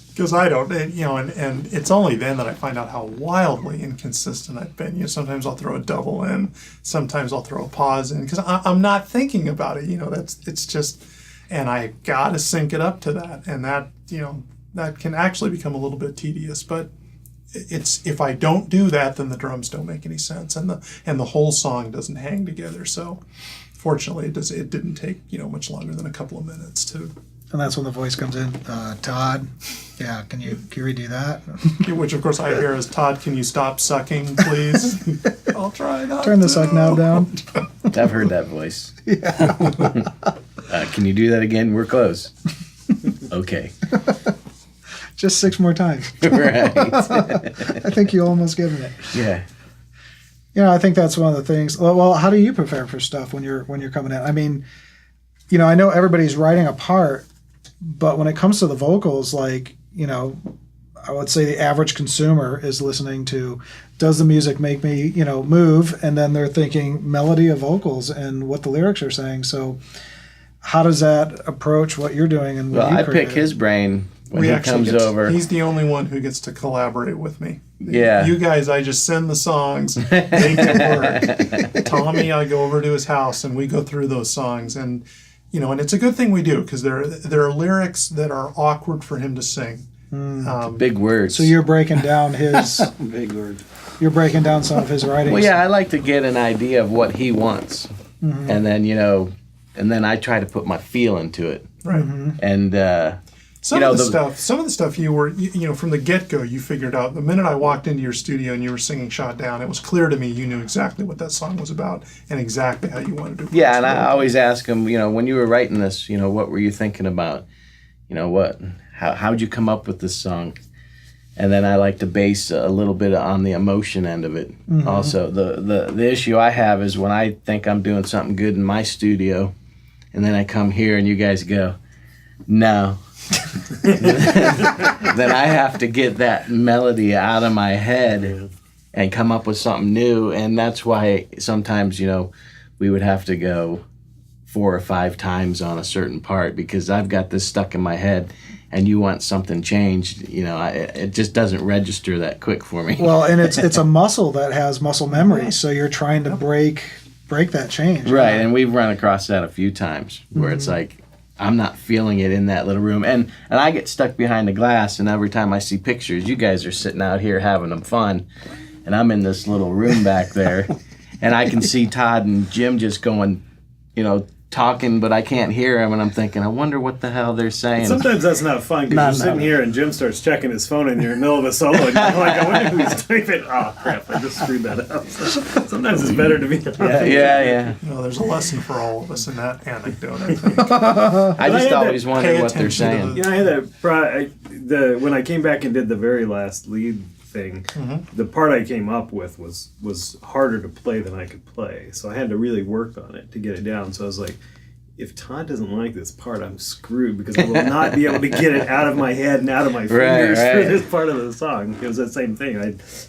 Speaker 1: Because I don't, you know, and it's only then that I find out how wildly inconsistent I've been. You know, sometimes I'll throw a double in, sometimes I'll throw a pause in, because I'm not thinking about it. You know, it's just. And I got to sync it up to that, and that, you know, that can actually become a little bit tedious. But it's, if I don't do that, then the drums don't make any sense, and the whole song doesn't hang together. So, fortunately, it didn't take, you know, much longer than a couple of minutes to.
Speaker 2: And that's when the voice comes in. Todd, yeah, can you redo that?
Speaker 1: Which of course I hear is, Todd, can you stop sucking, please? I'll try not.
Speaker 2: Turn the
Speaker 1: to.
Speaker 2: suck knob down.
Speaker 3: I've heard that voice. Yeah. Can you do that again? We're close. Okay.
Speaker 2: Just 6 more times.
Speaker 3: Right.
Speaker 2: I think you almost given it.
Speaker 3: Yeah.
Speaker 2: You know, I think that's one of the things. Well, how do you prepare for stuff when you're coming in? I mean, you know, I know everybody's writing a part, but when it comes to the vocals, like, you know, I would say the average consumer is listening to, does the music make me, you know, move? And then they're thinking melody of vocals and what the lyrics are saying. So how does that approach what you're doing? And
Speaker 3: Well, I pick his brain when he comes over.
Speaker 1: He's the only one who gets to collaborate with me.
Speaker 3: Yeah.
Speaker 1: You guys, I just send the songs, make it work. Tommy, I go over to his house and we go through those songs, and you know, and it's a good thing we do, because there are lyrics that are awkward for him to sing.
Speaker 3: Big words.
Speaker 2: So you're breaking down his
Speaker 4: Big word.
Speaker 2: You're breaking down some of his writings.
Speaker 3: Well, yeah, I like to get an idea of what he wants, and then, you know, and then I try to put my feel into it.
Speaker 1: Right.
Speaker 3: And
Speaker 1: Some of the stuff you were, you know, from the get-go, you figured out. The minute I walked into your studio and you were singing Shot Down, it was clear to me you knew exactly what that song was about and exactly how you wanted to.
Speaker 3: Yeah, and I always ask him, you know, when you were writing this, you know, what were you thinking about? You know, how'd you come up with this song? And then I like to base a little bit on the emotion end of it. Also, the issue I have is when I think I'm doing something good in my studio, and then I come here and you guys go, no. Then I have to get that melody out of my head and come up with something new. And that's why sometimes, you know, we would have to go 4 or 5 times on a certain part, because I've got this stuck in my head and you want something changed. You know, it just doesn't register that quick for me.
Speaker 2: Well, and it's a muscle that has muscle memory, so you're trying to break that change.
Speaker 3: Right, and we've run across that a few times where it's like, I'm not feeling it in that little room. And I get stuck behind the glass, and every time I see pictures, you guys are sitting out here having them fun, and I'm in this little room back there, and I can see Todd and Jim just going, you know, talking, but I can't hear them, and I'm thinking, I wonder what the hell they're saying.
Speaker 5: Sometimes that's not fun, because you're sitting here and Jim starts checking his phone and you're in the middle of a solo and you're like, I wonder who he's typing. Oh crap, I just screwed that up. So sometimes it's better to be
Speaker 3: Yeah.
Speaker 1: You know, there's a lesson for all of us in that anecdote, I think.
Speaker 3: I just always
Speaker 1: pay
Speaker 3: wonder what they're
Speaker 1: attention to
Speaker 3: saying.
Speaker 5: You know, I had when I came back and did the very last lead thing, the part I came up with was harder to play than I could play. So I had to really work on it to get it down. So I was like, if Todd doesn't like this part, I'm screwed, because I will not be able to get it out of my head and out of my fingers for this part of the song. It was the same thing.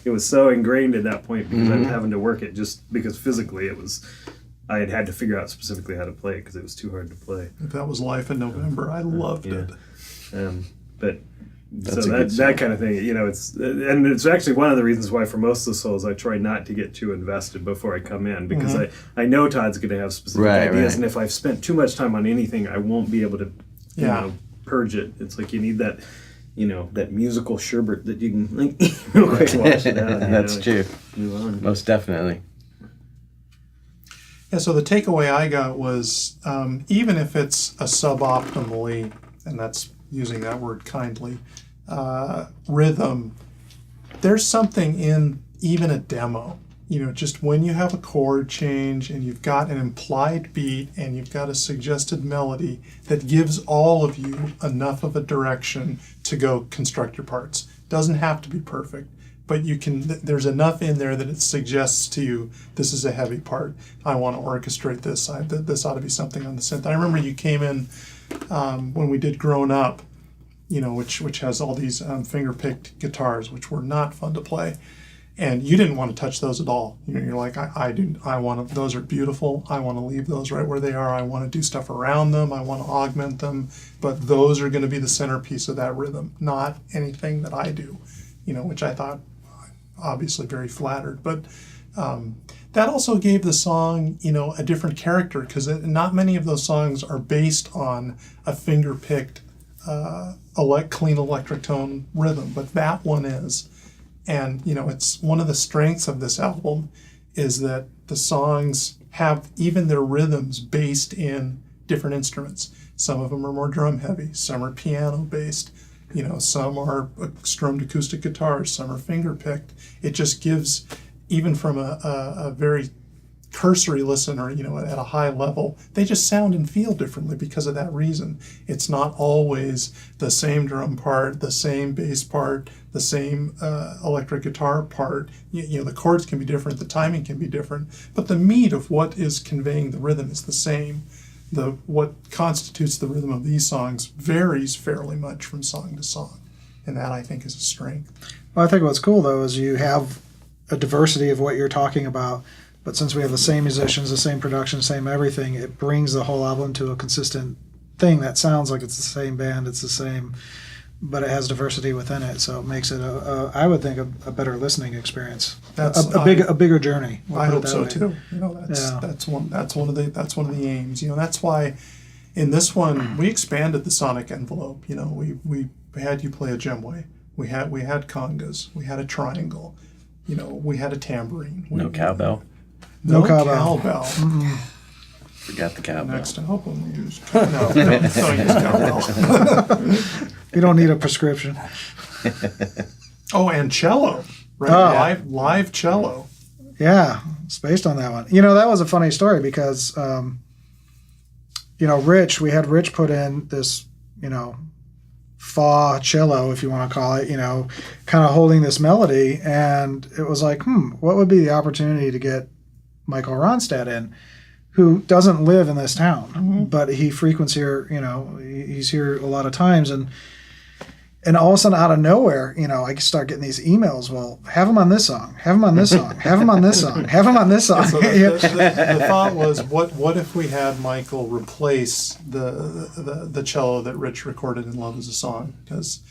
Speaker 5: It was so ingrained at that point, because I was having to work it just because physically I had to figure out specifically how to play it, because it was too hard to play.
Speaker 1: If that was Life in November, I loved it.
Speaker 5: But
Speaker 3: That's
Speaker 5: so that kind of thing, you know, it's actually one of the reasons why for most of the solos I try not to get too invested before I come in, because I know Todd's going to have specific ideas, and if I've spent too much time on anything, I won't be able to you know, purge it. It's like you need that, you know, that musical sherbet that you can like real quick wash it out.
Speaker 3: That's true.
Speaker 5: Move on.
Speaker 3: Most definitely.
Speaker 1: Yeah, so the takeaway I got was, even if it's a suboptimally, and that's using that word kindly, rhythm, there's something in even a demo, just when you have a chord change and you've got an implied beat and you've got a suggested melody that gives all of you enough of a direction to go construct your parts. Doesn't have to be perfect, but there's enough in there that it suggests to you, this is a heavy part. I want to orchestrate this. This ought to be something on the synth. I remember you came in when we did Grown Up, which has all these finger-picked guitars, which were not fun to play. And you didn't want to touch those at all. You're like, I want to, those are beautiful. I want to leave those right where they are. I want to do stuff around them. I want to augment them. But those are going to be the centerpiece of that rhythm, not anything that I do, which I thought obviously very flattered. But that also gave the song, a different character, because not many of those songs are based on a finger-picked, clean electric tone rhythm, but that one is. And, it's one of the strengths of this album is that the songs have even their rhythms based in different instruments. Some of them are more drum heavy, some are piano based, some are strummed acoustic guitars, some are finger picked. It just gives, even from a very cursory listener, at a high level, they just sound and feel differently because of that reason. It's not always the same drum part, the same bass part, the same electric guitar part. The chords can be different, the timing can be different, but the meat of what is conveying the rhythm is the same. What constitutes the rhythm of these songs varies fairly much from song to song, and that I think is a strength.
Speaker 2: Well, I think what's cool though is you have a diversity of what you're talking about. But since we have the same musicians, the same production, same everything, it brings the whole album to a consistent thing that sounds like it's the same band, it's the same, but it has diversity within it. So it makes it, I would think, a better listening experience. A bigger journey.
Speaker 1: I hope so too. That's one of the aims. That's why in this one we expanded the sonic envelope. We had you play a djembe, we had congas, we had a triangle, we had a tambourine.
Speaker 3: No cowbell.
Speaker 2: No cowbell.
Speaker 3: Forgot the cowbell.
Speaker 1: Next album we used. No, don't use cowbell.
Speaker 2: You don't need a prescription.
Speaker 1: Oh, and cello, right? Live cello.
Speaker 2: Yeah, it's based on that one. That was a funny story because, we had Rich put in this, fa cello, if you want to call it, kind of holding this melody. And it was like, what would be the opportunity to get Michael Ronstadt in, who doesn't live in this town, but he frequents here, he's here a lot of times. And all of a sudden, out of nowhere, I start getting these emails. Well, have him on this song. Have him on this song. Have him on this song. Have him on this song.
Speaker 1: So the thought was, what if we had Michael replace the cello that Rich recorded in Love Is a Song? Because,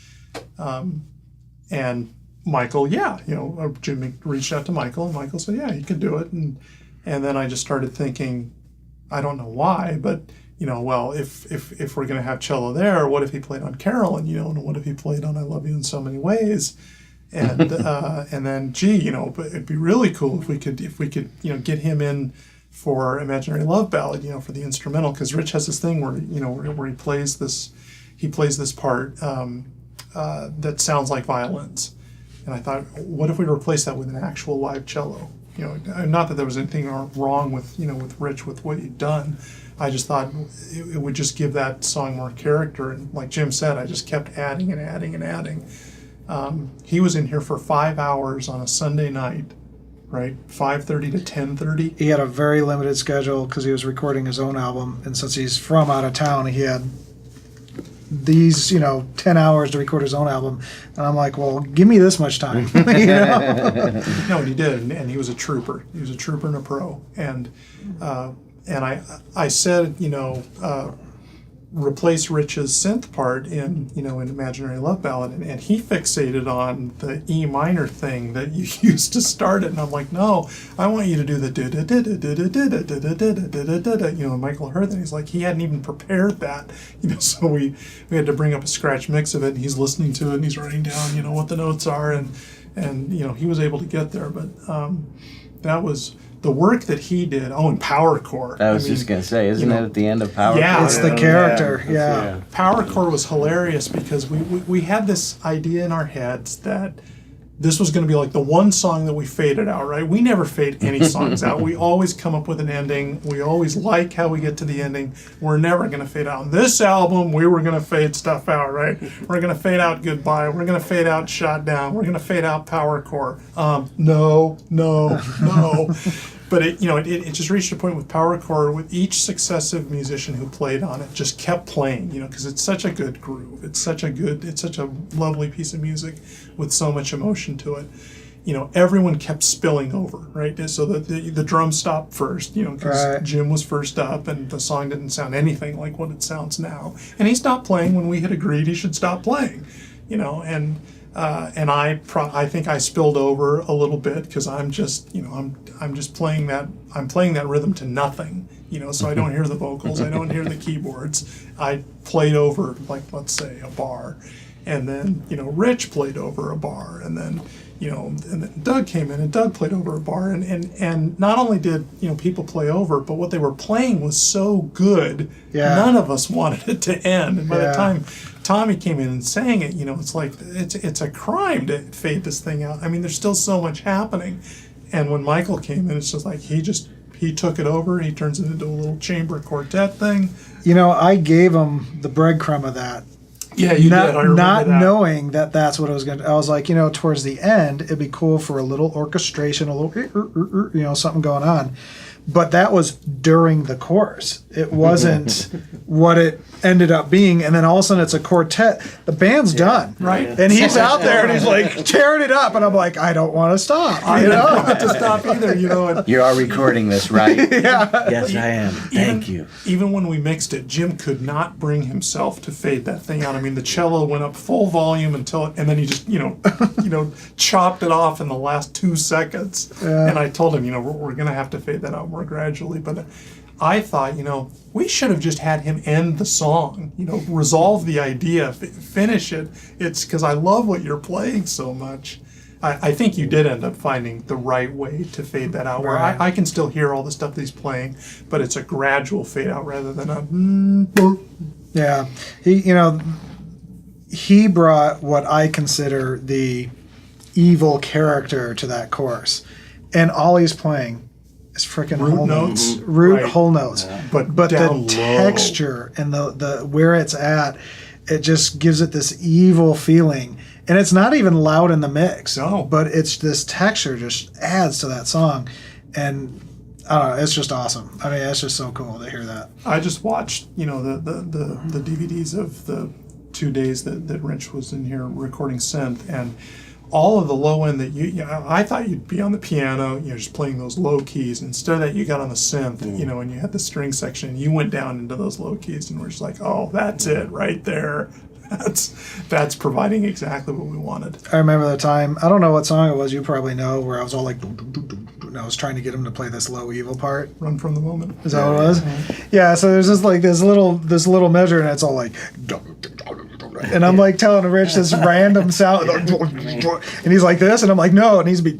Speaker 1: and Michael, Jimmy reached out to Michael, and Michael said, yeah, he could do it. And then I just started thinking, I don't know why, but if we're going to have cello there, what if he played on Carolyn, and what if he played on I Love You in So Many Ways? And and then, but it'd be really cool if we could get him in for Imaginary Love Ballad, for the instrumental, because Rich has this thing where he plays this part that sounds like violins. And I thought, what if we replace that with an actual live cello? Not that there was anything wrong with Rich with what you'd done. I just thought it would just give that song more character. And like Jim said, I just kept adding and adding and adding. He was in here for 5 hours on a Sunday night, right? 5:30 to 10:30.
Speaker 2: He had a very limited schedule because he was recording his own album. And since he's from out of town, he had these 10 hours to record his own album, and I'm like, well, give me this much time.
Speaker 1: No, he did, and he was a trooper. He was a trooper and a pro. And I said, replace Rich's synth part in Imaginary Love Ballad, and he fixated on the E minor thing that you used to start it, and I'm like, no, I want you to do the and Michael heard that, he's like, he hadn't even prepared that, so we had to bring up a scratch mix of it, and he's listening to it, and he's writing down, what the notes are, and he was able to get there, but that was the work that he did. Oh, and Power Core.
Speaker 3: I was just going to say, isn't that at the end of Power Core?
Speaker 2: It's the character, Power
Speaker 1: Core was hilarious because we had this idea in our heads that this was going to be like the one song that we faded out, right? We never fade any songs out. We always come up with an ending. We always like how we get to the ending. We're never going to fade out. On this album, we were going to fade stuff out, right? We're going to fade out Goodbye. We're going to fade out Shot Down. We're going to fade out Power Core. No. But it just reached a point with Power Core, with each successive musician who played on it just kept playing, because it's such a good groove. It's such a lovely piece of music with so much emotion to it. Everyone kept spilling over, right? So the drums stopped first, because Jim was first up, and the song didn't sound anything like what it sounds now. And he stopped playing when we had agreed he should stop playing, and I think I spilled over a little bit because I'm just playing that rhythm to nothing, so I don't hear the vocals, I don't hear the keyboards. I played over, like, let's say, a bar, and then Rich played over a bar, and then and then Doug came in and Doug played over a bar, and not only did people play over, but what they were playing was so good, none of us wanted it to end. And by the time Tommy came in and sang it, it's like it's a crime to fade this thing out. I mean, there's still so much happening. And when Michael came in, it's just like he took it over. He turns it into a little chamber quartet thing.
Speaker 2: I gave him the breadcrumb of that.
Speaker 1: Yeah, you did. I remember
Speaker 2: not
Speaker 1: that.
Speaker 2: knowing that that's what I was going to. I was like, towards the end, it'd be cool for a little orchestration, a little, something going on. But that was during the chorus. It wasn't what it ended up being. And then all of a sudden it's a quartet. The band's done.
Speaker 1: Right.
Speaker 2: And he's out there and he's like tearing it up. And I'm like, I don't want to stop.
Speaker 1: I don't want to stop either,
Speaker 3: You are recording this, right?
Speaker 2: Yeah.
Speaker 3: Yes, I am. Thank you.
Speaker 1: Even when we mixed it, Jim could not bring himself to fade that thing out. I mean, the cello went up full volume and then he just, chopped it off in the last 2 seconds. Yeah. And I told him, we're going to have to fade that out more gradually. But I thought, we should have just had him end the song, resolve the idea, finish it. It's because I love what you're playing so much. I think you did end up finding the right way to fade that out, where I can still hear all the stuff that he's playing, but it's a gradual fade out rather than a...
Speaker 2: Yeah. He brought what I consider the evil character to that chorus. And all he's playing is freaking whole notes. Whole notes.
Speaker 1: Yeah.
Speaker 2: But the
Speaker 1: low.
Speaker 2: texture and the where it's at, it just gives it this evil feeling. And it's not even loud in the mix.
Speaker 1: No.
Speaker 2: But it's this texture just adds to that song. And I don't know, it's just awesome. I mean, it's just so cool to hear that.
Speaker 1: I just watched, the DVDs of the 2 days that Rich was in here recording synth, and all of the low end that I thought you'd be on the piano, just playing those low keys. Instead of that, you got on the synth, and you had the string section. You went down into those low keys, and we're just like, oh, that's it right there. That's providing exactly what we wanted.
Speaker 2: I remember the time, I don't know what song it was, you probably know, where I was all like, and I was trying to get him to play this low evil part.
Speaker 1: Run from the Moment.
Speaker 2: Is that what it was? Yeah, so there's just like this little measure, and it's all like, and I'm like telling Rich this random sound, and he's like this, and I'm like, no, it needs to be,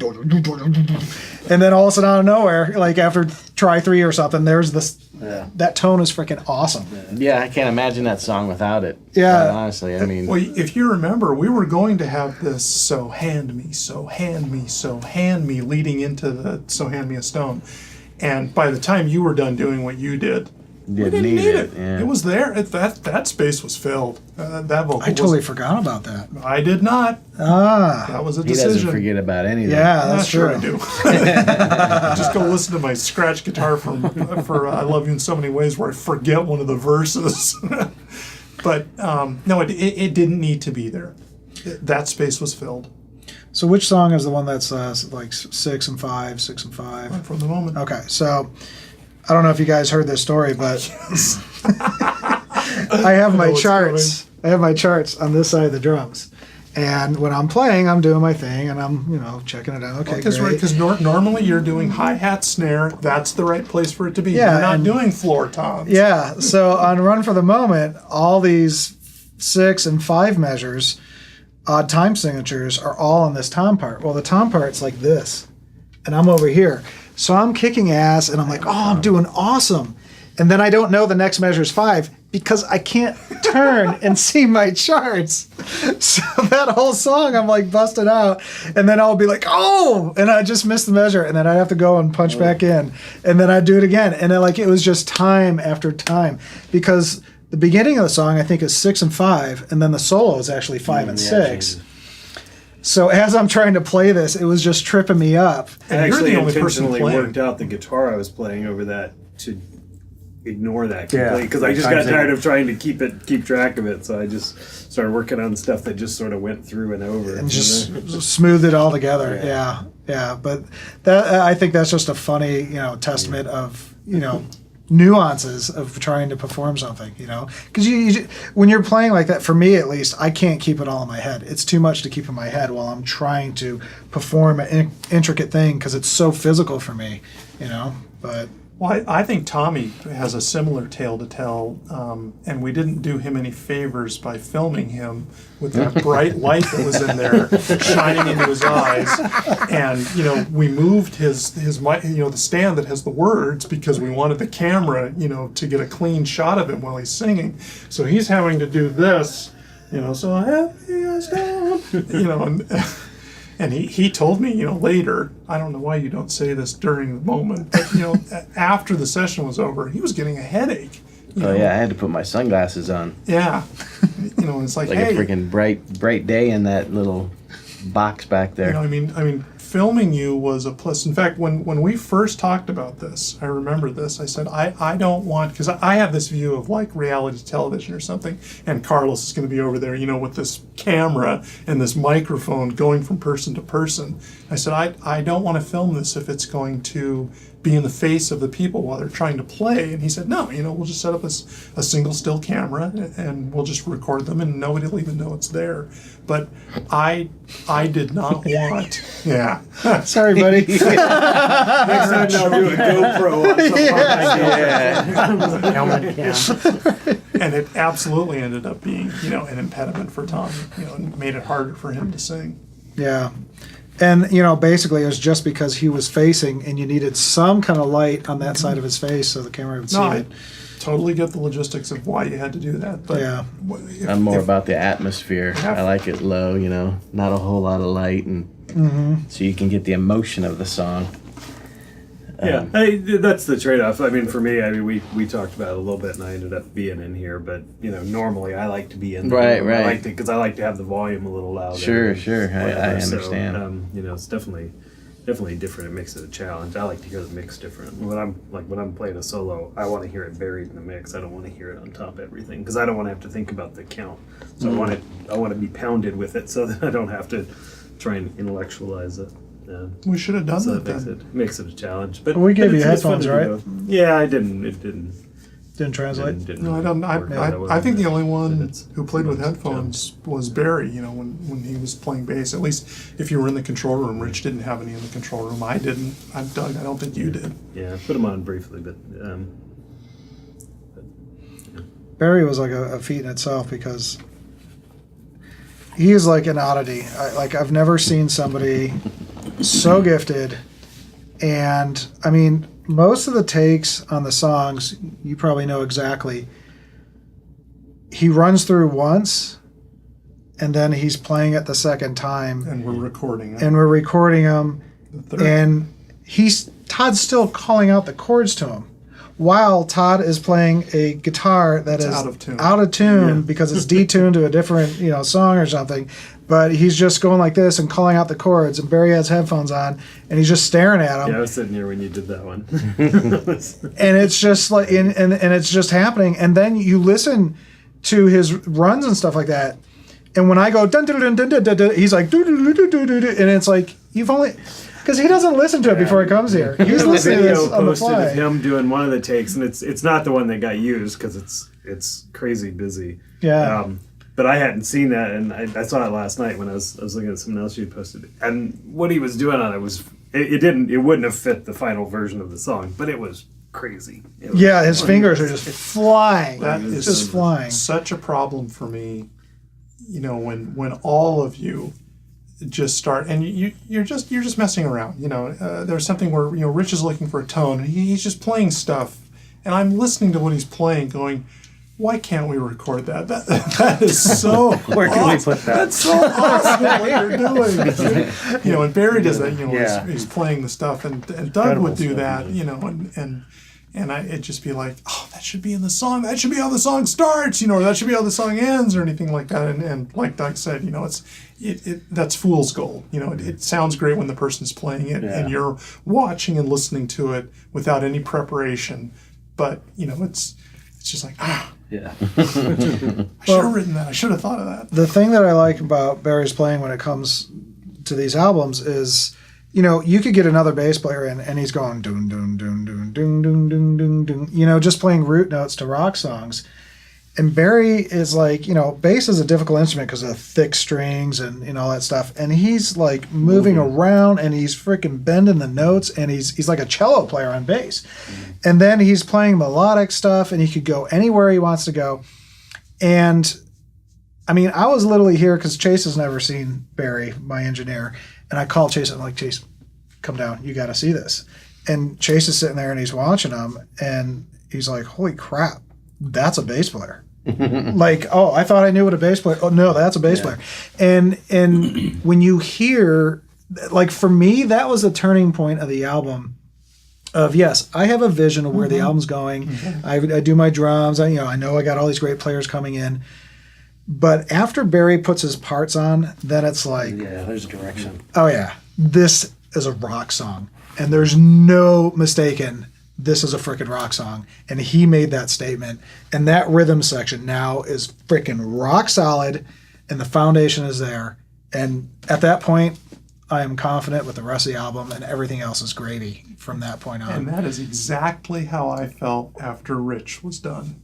Speaker 2: and then all of a sudden out of nowhere, like after try 3 or something, there's this. Yeah. That tone is freaking awesome.
Speaker 3: Yeah, I can't imagine that song without it.
Speaker 2: Yeah.
Speaker 3: Honestly, I mean...
Speaker 1: Well, if you remember, we were going to have this So Hand Me, So Hand Me, So Hand Me leading into the So Hand Me a Stone. And by the time you were done doing what you did, we didn't need it.
Speaker 3: Yeah.
Speaker 1: It was there. That space was filled. That vocal
Speaker 2: I totally forgot about that.
Speaker 1: I did not. That was a decision.
Speaker 3: He doesn't forget about anything.
Speaker 2: Yeah, that's
Speaker 1: true.
Speaker 2: true.
Speaker 1: I do. Just go listen to my scratch guitar for I Love You in So Many Ways, where I forget one of the verses. But no, it didn't need to be there. That space was filled.
Speaker 2: So which song is the one that's like 6 and 5, 6 and 5?
Speaker 1: Run from the Moment.
Speaker 2: Okay, so I don't know if you guys heard this story, but I have my charts. I have my charts on this side of the drums, and when I'm playing, I'm doing my thing, and I'm checking it out. Okay, great.
Speaker 1: Because normally you're doing hi-hat, snare. That's the right place for it to be.
Speaker 2: Yeah,
Speaker 1: you're not doing floor toms.
Speaker 2: Yeah. So on Run for the Moment, all these 6 and 5 measures, odd time signatures, are all on this tom part. Well, the tom part's like this, and I'm over here. So I'm kicking ass, and I'm like, oh, I'm doing awesome. And then I don't know the next measure's 5, because I can't turn and see my charts. So that whole song, I'm like busted out. And then I'll be like, oh, and I just missed the measure. And then I'd have to go and punch back in. And then I'd do it again. And then, like, it was just time after time. Because the beginning of the song, I think, is 6 and 5. And then the solo is actually 5 and 6. So as I'm trying to play this, it was just tripping me up.
Speaker 5: I
Speaker 1: And you're
Speaker 5: actually
Speaker 1: the only person
Speaker 5: intentionally
Speaker 1: playing.
Speaker 5: worked out the guitar I was playing over that to ignore that
Speaker 4: Yeah.
Speaker 5: completely because I just
Speaker 4: Times
Speaker 5: got tired
Speaker 4: it.
Speaker 5: of trying to keep track of it. So I just started working on stuff that just sort of went through and over.
Speaker 2: And just smooth it all together. Yeah. But that, I think that's just a funny, testament of, nuances of trying to perform something, because you when you're playing like that, for me at least, I can't keep it all in my head. It's too much to keep in my head while I'm trying to perform an intricate thing because it's so physical for me, but
Speaker 1: Well, I think Tommy has a similar tale to tell, and we didn't do him any favors by filming him with that bright light that was in there shining into his eyes. And we moved his mic, the stand that has the words because we wanted the camera, to get a clean shot of him while he's singing. So he's having to do this, so happy as down, And he told me, later, I don't know why you don't say this during the moment, but, after the session was over, he was getting a headache.
Speaker 3: Oh yeah, I had to put my sunglasses on.
Speaker 1: Yeah. It's like,
Speaker 3: Like
Speaker 1: hey.
Speaker 3: a freaking bright day in that little box back there.
Speaker 1: I mean, filming you was a plus. In fact, when we first talked about this, I remember this. I said, I don't want, because I have this view of like reality television or something, and Carlos is going to be over there, with this camera and this microphone going from person to person. I said, I don't want to film this if it's going to be in the face of the people while they're trying to play. And he said, no, we'll just set up a single still camera and we'll just record them and nobody will even know it's there. But I did not want, yeah.
Speaker 2: sorry, buddy.
Speaker 5: next time I'll do a GoPro on something.
Speaker 4: Helmet cam.
Speaker 1: And it absolutely ended up being, an impediment for Tommy, and made it harder for him to sing.
Speaker 2: Yeah. And, basically it was just because he was facing and you needed some kind of light on that side of his face so the camera would see
Speaker 1: No, I
Speaker 2: it.
Speaker 1: totally get the logistics of why you had to do that. But
Speaker 2: Yeah.
Speaker 3: I'm more about the atmosphere.
Speaker 1: Yeah.
Speaker 3: I like it low, not a whole lot of light, and so you can get the emotion of the song.
Speaker 5: Yeah, that's the trade-off. I mean, for me, we talked about it a little bit, and I ended up being in here. But normally I like to be in there.
Speaker 3: Right.
Speaker 5: I like to because I like to have the volume a little louder.
Speaker 3: Sure. I
Speaker 5: Whatever.
Speaker 3: understand.
Speaker 5: So, it's definitely different. It makes it a challenge. I like to hear the mix different. When I'm playing a solo, I want to hear it buried in the mix. I don't want to hear it on top of everything because I don't want to have to think about the count. So I want to be pounded with it so that I don't have to try and intellectualize it.
Speaker 1: We should have done
Speaker 5: So
Speaker 1: that
Speaker 5: that
Speaker 1: then.
Speaker 5: makes it a challenge. But
Speaker 2: We gave
Speaker 5: but
Speaker 2: you
Speaker 5: it's fun
Speaker 2: headphones,
Speaker 5: to
Speaker 2: right?
Speaker 5: do. Yeah, I didn't. It didn't.
Speaker 2: Didn't translate?
Speaker 5: Didn't
Speaker 1: No, I don't.
Speaker 5: work out that well.
Speaker 1: I think the only one
Speaker 5: It's-
Speaker 1: who played with
Speaker 5: it's a
Speaker 1: headphones was Barry. When he was playing bass. At least if you were in the control room, Rich didn't have any in the control room. I didn't. Doug, I don't think you did.
Speaker 5: Yeah, put them on briefly, but
Speaker 2: Barry was like a feat in itself because he is like an oddity. I've never seen somebody so gifted, and I mean most of the takes on the songs you probably know exactly. He runs through once, and then he's playing it the second time,
Speaker 1: And we're recording it.
Speaker 2: and we're recording them,
Speaker 1: The third.
Speaker 2: and Todd's still calling out the chords to him. While Todd is playing a guitar that
Speaker 1: It's
Speaker 2: is
Speaker 1: out of tune.
Speaker 5: Yeah.
Speaker 2: because it's detuned to a different song or something, but he's just going like this and calling out the chords. And Barry has headphones on and he's just staring at them.
Speaker 5: yeah, I was sitting here when you did that one.
Speaker 2: And it's just like and it's just happening. And then you listen to his runs and stuff like that. And when I go dun dun dun dun dun dun, dun he's like do do do do do do, and it's like you've only. Because he doesn't listen to it before he comes here. He's
Speaker 5: The
Speaker 2: listening to
Speaker 5: video
Speaker 2: this on the
Speaker 5: posted
Speaker 2: fly.
Speaker 5: of him doing one of the takes, and it's not the one that got used because it's crazy busy.
Speaker 2: Yeah.
Speaker 5: But I hadn't seen that, and I saw it last night when I was looking at something else you posted. And what he was doing on it was it wouldn't have fit the final version of the song, but it was crazy. It was
Speaker 2: Yeah, his fingers are just flying.
Speaker 1: That
Speaker 5: It's
Speaker 1: is
Speaker 2: just flying.
Speaker 1: such a problem for me. When all of you just start and you're just messing around. There's something where Rich is looking for a tone and he's just playing stuff, and I'm listening to what he's playing, going, why can't we record that? That is so
Speaker 4: Where can we put that?
Speaker 1: That's so awesome what you're doing. You know, and Barry does that, you know,
Speaker 4: Yeah.
Speaker 1: he's playing the stuff, and Doug
Speaker 4: Incredible
Speaker 1: would do
Speaker 4: stuff,
Speaker 1: that,
Speaker 4: yeah.
Speaker 1: you know, and it'd just be like, oh, that should be in the song. That should be how the song starts, you know, or that should be how the song ends, or anything like that. And like Doug said, you know, that's fool's gold. You know, it sounds great when the person's playing it,
Speaker 4: Yeah.
Speaker 1: and you're watching and listening to it without any preparation. But you know, it's just like,
Speaker 4: Yeah.
Speaker 1: I should have written that. I should have thought of that.
Speaker 2: The thing that I like about Barry's playing when it comes to these albums is, you know, you could get another bass player in and he's going doon doon doon doon doon doon doon doon doon, you know, just playing root notes to rock songs. And Barry is like, you know, bass is a difficult instrument because of thick strings and all that stuff. And he's like moving around and he's freaking bending the notes, and he's like a cello player on bass. And then he's playing melodic stuff, and he could go anywhere he wants to go. And I mean, I was literally here because Chase has never seen Barry, my engineer. And I called Chase. I'm like, Chase, come down. You got to see this. And Chase is sitting there and he's watching him, and he's like, holy crap, that's a bass player. Like, oh, I thought I knew what a bass player. Oh no, that's a bass player. And when you hear, like, for me, that was the turning point of the album. Of yes, I have a vision of where the album's going. I do my drums. I know I got all these great players coming in. But after Barry puts his parts on, then it's like,
Speaker 4: Yeah, there's a direction.
Speaker 2: oh yeah, this is a rock song, and there's no mistaking. This is a frickin' rock song. And he made that statement. And that rhythm section now is frickin' rock solid, and the foundation is there. And at that point, I am confident with the rest of the album, and everything else is gravy from that point on.
Speaker 1: And that is exactly how I felt after Rich was done.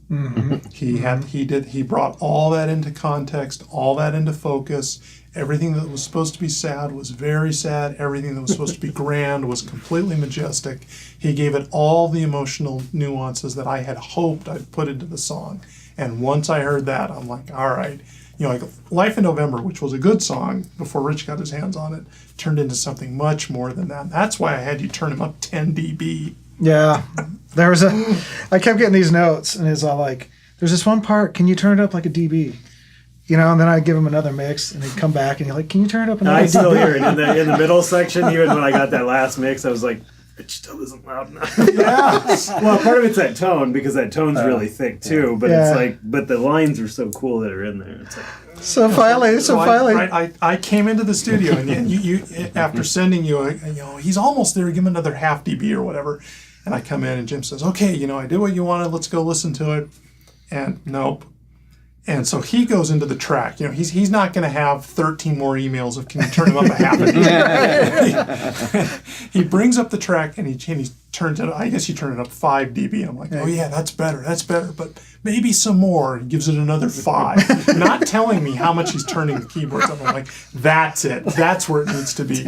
Speaker 1: He brought all that into context, all that into focus. Everything that was supposed to be sad was very sad. Everything that was supposed to be grand was completely majestic. He gave it all the emotional nuances that I had hoped I'd put into the song. And once I heard that, I'm like, all right. You know, like Life in November, which was a good song before Rich got his hands on it, turned into something much more than that. That's why I had you turn him up 10 dB.
Speaker 2: Yeah. I kept getting these notes, and it's all like, there's this one part, can you turn it up like a dB? You know, and then I'd give him another mix, and he'd come back, and he's like, can you turn it up another
Speaker 5: I still
Speaker 2: dB?
Speaker 5: hear it in the middle section. Even when I got that last mix, I was like, it still isn't loud enough. Well, part of it's that tone, because that tone's really thick too. But
Speaker 2: Yeah.
Speaker 5: it's like, but the lines are so cool that are in there. It's like,
Speaker 2: So finally,
Speaker 1: I came into the studio, and you after sending you, he's almost there. Give him another half dB or whatever. And I come in, and Jim says, okay, I did what you wanted. Let's go listen to it. And nope. And so he goes into the track. He's not going to have 13 more emails of, can you turn him up a half a dB? He brings up the track, and he turns it. I guess he turned it up 5 dB. And I'm like, oh yeah, that's better. But maybe some more. He gives it another 5, not telling me how much he's turning the keyboards up. I'm like, that's it. That's where it needs to be.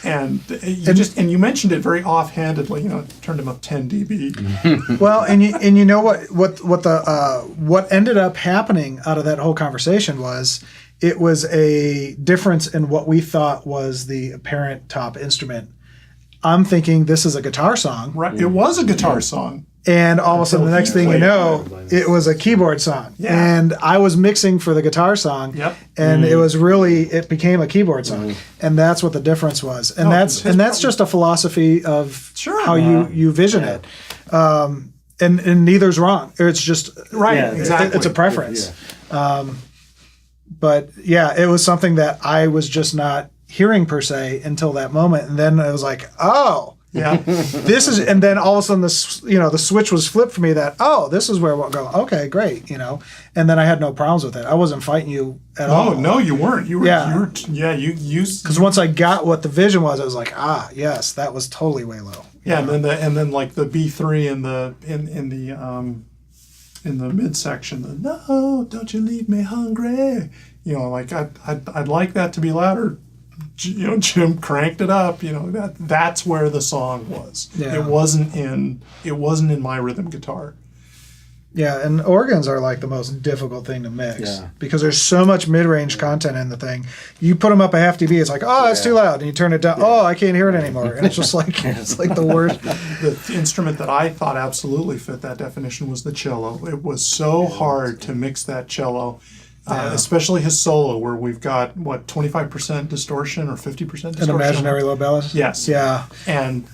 Speaker 1: And you mentioned it very offhandedly. Turned him up 10 dB.
Speaker 2: Well, and you know what ended up happening out of that whole conversation was, it was a difference in what we thought was the apparent top instrument. I'm thinking this is a guitar song,
Speaker 1: Right? It was a guitar song.
Speaker 2: and all of a sudden the next thing you know, it was a keyboard song.
Speaker 1: Yeah.
Speaker 2: And I was mixing for the guitar song,
Speaker 1: Yep.
Speaker 2: and it became a keyboard song, and that's what the difference was. And that's just a philosophy of
Speaker 1: Sure.
Speaker 2: how you vision it. And neither's wrong. It's just
Speaker 1: Right,
Speaker 4: Yeah,
Speaker 1: exactly.
Speaker 2: it's a preference. But yeah, it was something that I was just not hearing per se until that moment, and then I was like, oh,
Speaker 1: Yeah.
Speaker 2: this is, and then all of a sudden the switch was flipped for me that, oh, this is where we'll go. Okay, great, and then I had no problems with it. I wasn't fighting you at all.
Speaker 1: Oh no, you weren't. You were.
Speaker 2: Yeah.
Speaker 1: You
Speaker 2: Because once I got what the vision was, I was like, yes, that was totally way low.
Speaker 1: Yeah, and then like the B3 in the midsection, the no, don't you leave me hungry. Like I'd like that to be louder. Jim cranked it up. That's where the song was.
Speaker 2: Yeah.
Speaker 1: It wasn't in my rhythm guitar.
Speaker 2: Yeah, and organs are like the most difficult thing to mix
Speaker 4: Yeah.
Speaker 2: because there's so much mid-range content in the thing. You put them up a half dB, it's like, oh, it's too loud, and you turn it down. Oh, I can't hear it anymore, and it's just like it's like the worst.
Speaker 1: The instrument that I thought absolutely fit that definition was the cello. It was so hard to mix that cello, especially his solo, where we've got 25% distortion or 50% distortion.
Speaker 2: An imaginary low ballads.
Speaker 1: Yes.
Speaker 2: Yeah.
Speaker 1: And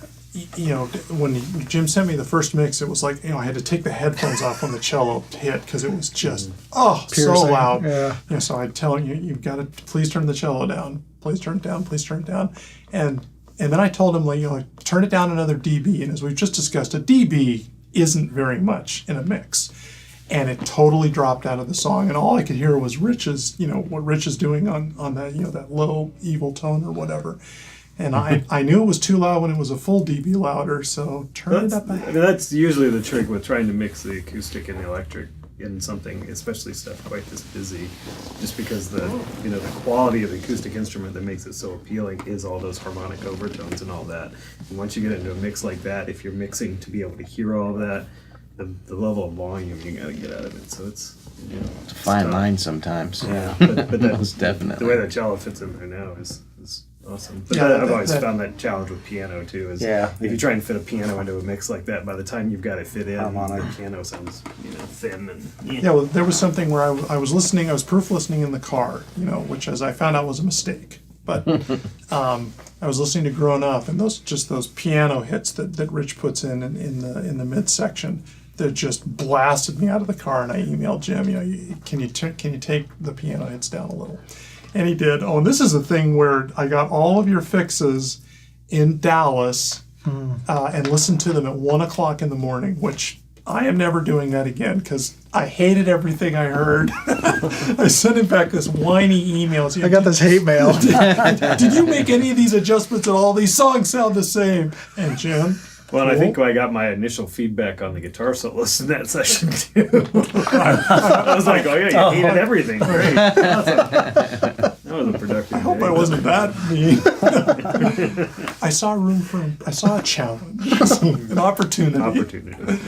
Speaker 1: when Jim sent me the first mix, it was like I had to take the headphones off when the cello hit because it was just so
Speaker 2: Piercing.
Speaker 1: loud.
Speaker 2: Yeah.
Speaker 1: So I'd tell him, you've got to please turn the cello down. Please turn it down. Please turn it down. And then I told him turn it down another dB. And as we've just discussed, a dB isn't very much in a mix. And it totally dropped out of the song, and all I could hear was Rich's, what Rich is doing on that, that low evil tone or whatever. And I knew it was too loud when it was a full dB louder, so turn it up.
Speaker 5: That's usually the trick with trying to mix the acoustic and the electric in something, especially stuff quite this busy, just because the quality of the acoustic instrument that makes it so appealing is all those harmonic overtones and all that. And once you get into a mix like that, if you're mixing to be able to hear all of that, the level of volume you got to get out of it. So it's
Speaker 3: It's a fine line sometimes.
Speaker 4: Yeah.
Speaker 5: but that,
Speaker 3: Most definitely.
Speaker 5: the way that cello fits in there now is awesome. But
Speaker 1: Yeah,
Speaker 5: I've always found that challenge with piano too. Is if you try and fit a piano into a mix like that, by the time you've got it fit in, the piano sounds thin and
Speaker 1: Yeah, well, there was something where I was listening, I was proof listening in the car, which as I found out was a mistake. But I was listening to Grown Up, and those piano hits that Rich puts in the midsection that just blasted me out of the car. And I emailed Jim, can you take the piano hits down a little? And he did. Oh, and this is the thing where I got all of your fixes in Dallas and listened to them at 1 o'clock in the morning, which I am never doing that again because I hated everything I heard. I sent him back this whiny email.
Speaker 2: I got this hate mail.
Speaker 1: Did you make any of these adjustments at all? These songs sound the same. And Jim?
Speaker 5: well, and I think I got my initial feedback on the guitar solos in that session too. I was like, oh yeah, you hated everything. Great. That was a productive
Speaker 1: I hope I wasn't that mean. I saw a challenge, an opportunity.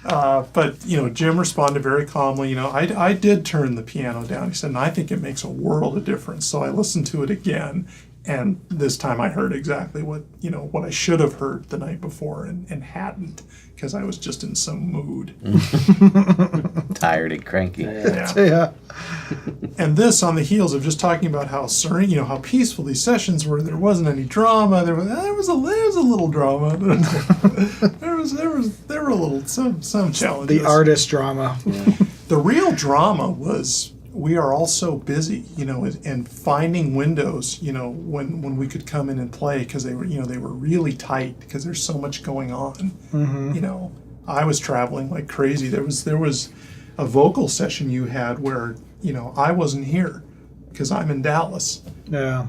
Speaker 1: But Jim responded very calmly. I did turn the piano down. He said, and I think it makes a world of difference. So I listened to it again, and this time I heard exactly what I should have heard the night before and hadn't, because I was just in some mood.
Speaker 3: Tired and cranky.
Speaker 2: Yeah.
Speaker 1: And this on the heels of just talking about how serene, how peaceful these sessions were. There wasn't any drama. There was a little drama. there were a little some challenges.
Speaker 2: The artist drama.
Speaker 1: The real drama was we are all so busy, and finding windows, when we could come in and play, because they were really tight because there's so much going on. I was traveling like crazy. There was a vocal session you had where I wasn't here because I'm in Dallas.
Speaker 2: Yeah.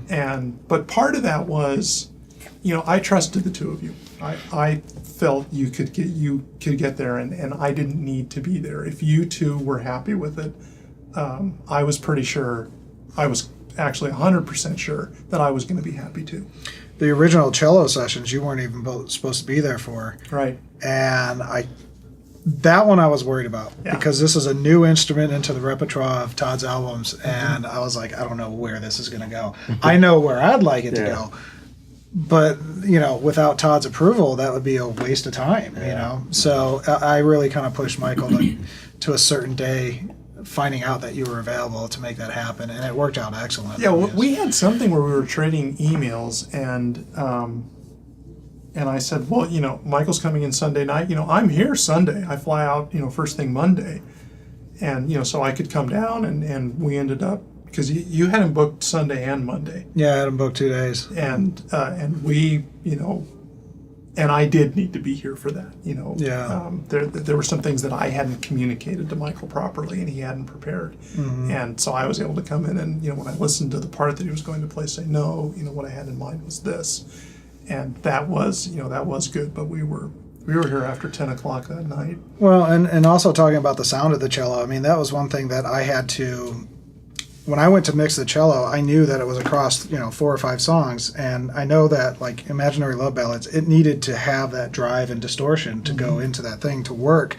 Speaker 1: But part of that was, I trusted the two of you. I felt you could get there, and I didn't need to be there. If you two were happy with it, I was pretty sure. I was actually 100% sure that I was going to be happy too.
Speaker 2: The original cello sessions you weren't even supposed to be there for.
Speaker 1: Right.
Speaker 2: And that one I was worried about because this is a new instrument into the repertoire of Todd's albums, and I was like, I don't know where this is going to go. I know where I'd like it to go, but without Todd's approval, that would be a waste of time. So I really kind of pushed Michael to a certain day, finding out that you were available to make that happen, and it worked out excellent.
Speaker 1: Yeah, we had something where we were trading emails, and I said, well, Michael's coming in Sunday night. I'm here Sunday. I fly out, first thing Monday. And, so I could come down, and we ended up, because you had him booked Sunday and Monday.
Speaker 2: Yeah, I had him booked 2 days.
Speaker 1: And we, and I did need to be here for that, there were some things that I hadn't communicated to Michael properly, and he hadn't prepared. And so I was able to come in and, when I listened to the part that he was going to play, say, no, what I had in mind was this. And that was good, but we were here after 10 o'clock that night.
Speaker 2: Well, and also talking about the sound of the cello, I mean, that was one thing that I had to, when I went to mix the cello, I knew that it was across, 4 or 5 songs, and I know that, like, Imaginary Love Ballads, it needed to have that drive and distortion to go into that thing to work.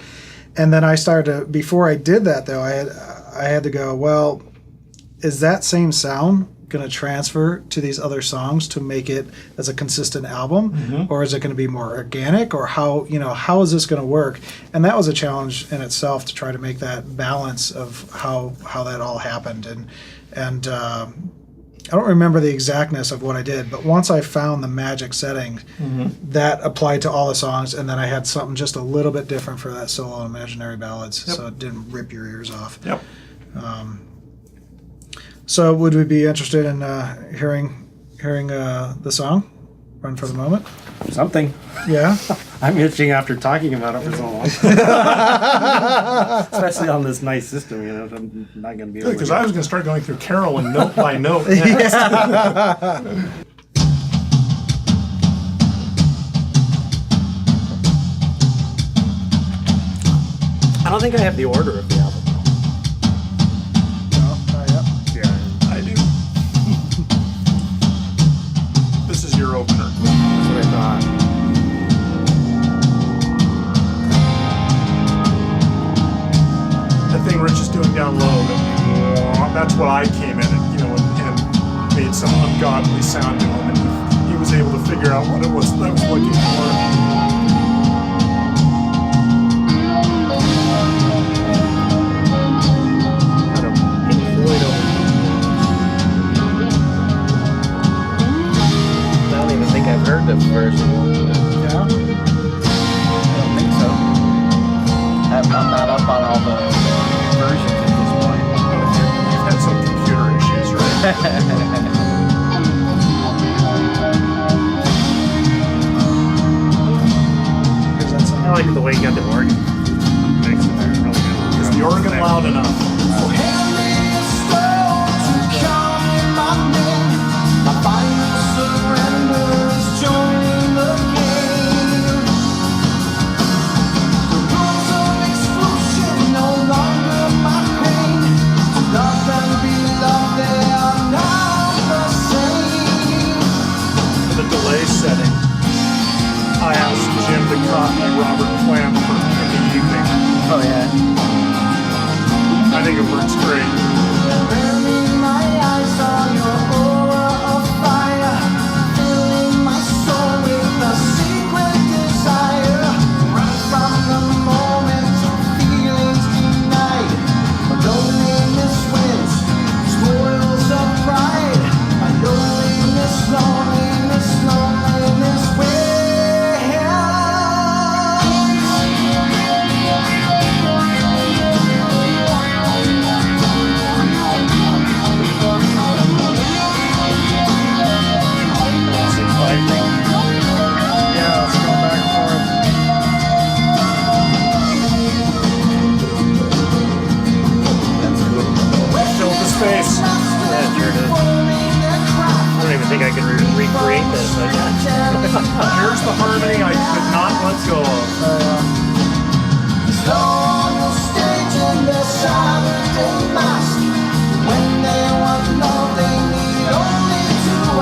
Speaker 2: And then I started to, before I did that though, I had to go, well, is that same sound going to transfer to these other songs to make it as a consistent album, or is it going to be more organic, or how is this going to work? And that was a challenge in itself to try to make that balance of how that all happened. And I don't remember the exactness of what I did, but once I found the magic setting, that applied to all the songs, and then I had something just a little bit different for that solo Imaginary Ballads, so it didn't rip your ears off.
Speaker 1: Yep.
Speaker 2: So would we be interested in hearing the song, Run for the Moment?
Speaker 4: Something.
Speaker 2: Yeah.
Speaker 4: I'm itching after talking about it for so long. Especially on this nice system, I'm not going to be able
Speaker 1: Because
Speaker 4: to.
Speaker 1: I was going to start going through Carolyn note by note next.
Speaker 4: I don't think I have the order of the album.
Speaker 2: No, not yet.
Speaker 1: Yeah, I do. This is your opener.
Speaker 4: That's what I thought.
Speaker 1: The thing Rich is doing down low, that's what I came in and made some ungodly sound to him, and he was able to figure out what it was that I was looking for.
Speaker 3: I don't even think I've heard this version.
Speaker 2: Yeah.
Speaker 3: I don't think so. I'm not up on all the versions at this point.
Speaker 1: You've had some computer issues, right?
Speaker 2: Here's that
Speaker 4: I
Speaker 2: song.
Speaker 4: like the way you got the organ. Makes it really good.
Speaker 1: Is the organ loud enough? For the delay setting, I asked Jim to copy Robert Plant for in the evening.
Speaker 3: Oh yeah.
Speaker 1: I think it works great.
Speaker 2: Yeah, let's go back and forth.
Speaker 3: That's cool.
Speaker 1: Filled the space.
Speaker 4: Yeah, sure it is. I don't even think I can recreate this.
Speaker 1: Here's the harmony I could not let go of.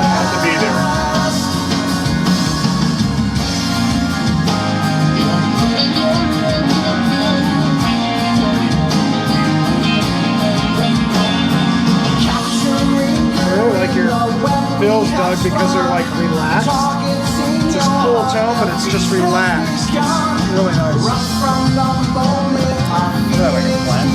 Speaker 1: Had to be there.
Speaker 2: I really like your fills, Doug, because they're like relaxed. It's a cool tone, but it's just relaxed. It's really nice.
Speaker 3: Yeah, like a flat.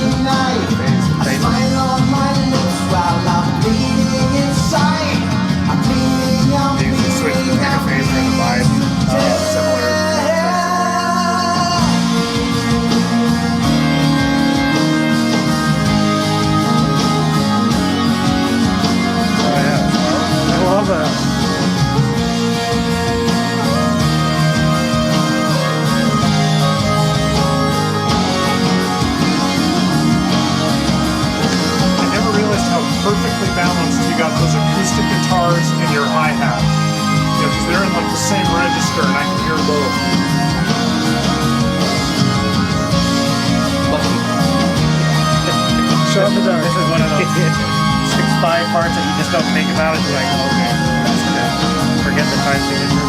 Speaker 5: They usually switch to like a phaser and a vibe. Similar.
Speaker 2: Oh yeah, I love that.
Speaker 1: I never realized how perfectly balanced you got those acoustic guitars and your hi-hat. Because they're in like the same register and I can hear both.
Speaker 2: Show up the Doug.
Speaker 4: This is one of those 6/5 parts that you just don't think about. It's like, okay, forget the time signature.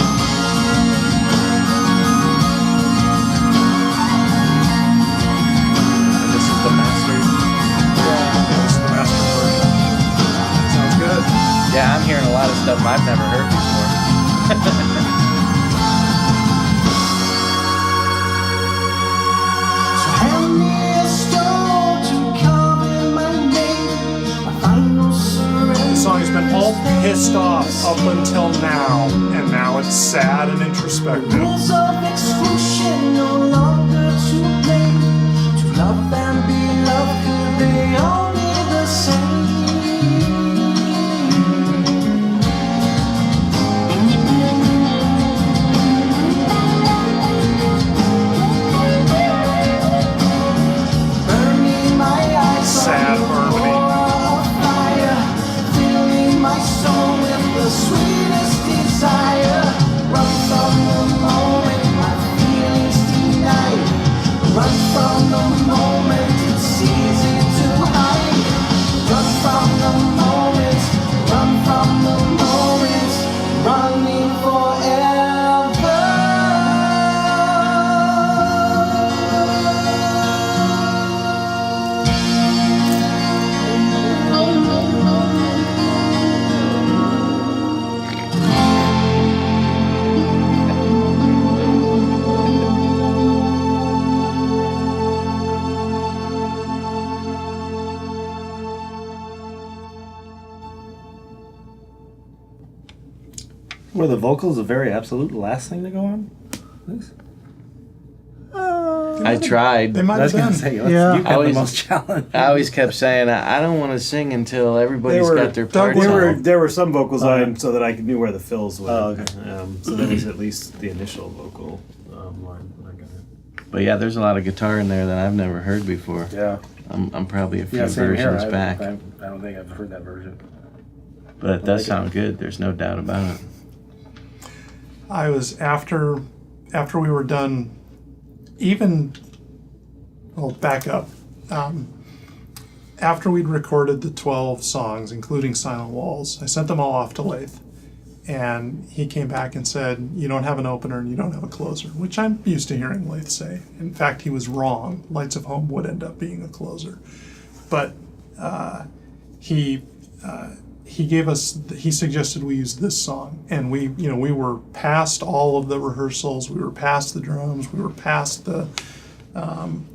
Speaker 3: stuff I've never heard before.
Speaker 1: The song has been all pissed off up until now, and now it's sad and introspective.
Speaker 6: Rules of exclusion no longer to blame. To love and be loved, could they all be the same? Burning my eyes,
Speaker 1: Sad harmony.
Speaker 6: The sweetest desire. Run from the moment my feelings denied. Run from the moment it's easy to hide. Run from the moment, run from the moment, running forever.
Speaker 4: Were the vocals the very absolute last thing to go on? Please?
Speaker 3: I tried.
Speaker 1: They might
Speaker 4: I was
Speaker 1: have
Speaker 4: going
Speaker 1: been.
Speaker 4: to say,
Speaker 2: Yeah.
Speaker 4: you've got the most challenge.
Speaker 3: I always kept saying, I don't want to sing until everybody's got their parts on.
Speaker 5: There were some vocals on so that I knew where the fills were.
Speaker 4: Oh, okay.
Speaker 5: So that was at least the initial vocal line. I got it.
Speaker 3: But yeah, there's a lot of guitar in there that I've never heard before.
Speaker 4: Yeah.
Speaker 3: I'm probably a few
Speaker 4: Yeah, same
Speaker 3: versions
Speaker 4: here.
Speaker 3: back.
Speaker 4: I don't think I've heard that version.
Speaker 3: But it does sound good. There's no doubt about it.
Speaker 1: I was after we were done, back up. After we'd recorded the 12 songs, including Silent Walls, I sent them all off to Lath. And he came back and said, you don't have an opener and you don't have a closer, which I'm used to hearing Lath say. In fact, he was wrong. Lights of Home would end up being a closer. But he suggested we use this song, and we were past all of the rehearsals, we were past the drums, we were past the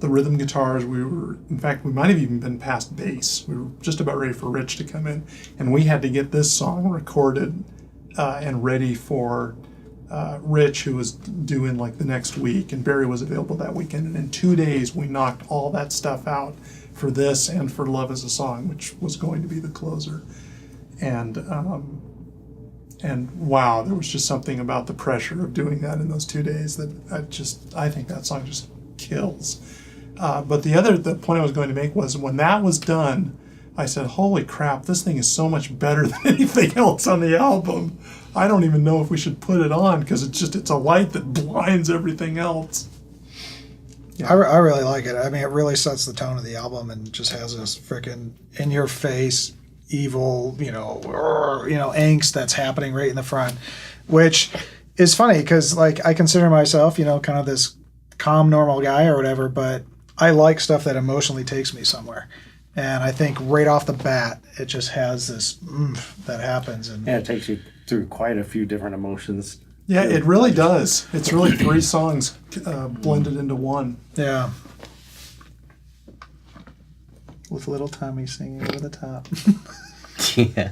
Speaker 1: rhythm guitars, we might have even been past bass. We were just about ready for Rich to come in, and we had to get this song recorded and ready for Rich, who was due in like the next week, and Barry was available that weekend, and in 2 days we knocked all that stuff out for this and for Love Is a Song, which was going to be the closer. And wow, there was just something about the pressure of doing that in those 2 days that I think that song just kills. But the point I was going to make was when that was done, I said, holy crap, this thing is so much better than anything else on the album. I don't even know if we should put it on because it's a light that blinds everything else.
Speaker 2: Yeah. I really like it. I mean, it really sets the tone of the album and just has this freaking in-your-face, evil, angst that's happening right in the front, which is funny because, like, I consider myself, kind of this calm, normal guy or whatever, but I like stuff that emotionally takes me somewhere. And I think right off the bat, it just has this that happens. And
Speaker 4: Yeah, it takes you through quite a few different emotions.
Speaker 1: Yeah, it really does. It's really 3 songs blended into one.
Speaker 2: yeah. With little Tommy singing over the top.
Speaker 3: Yeah.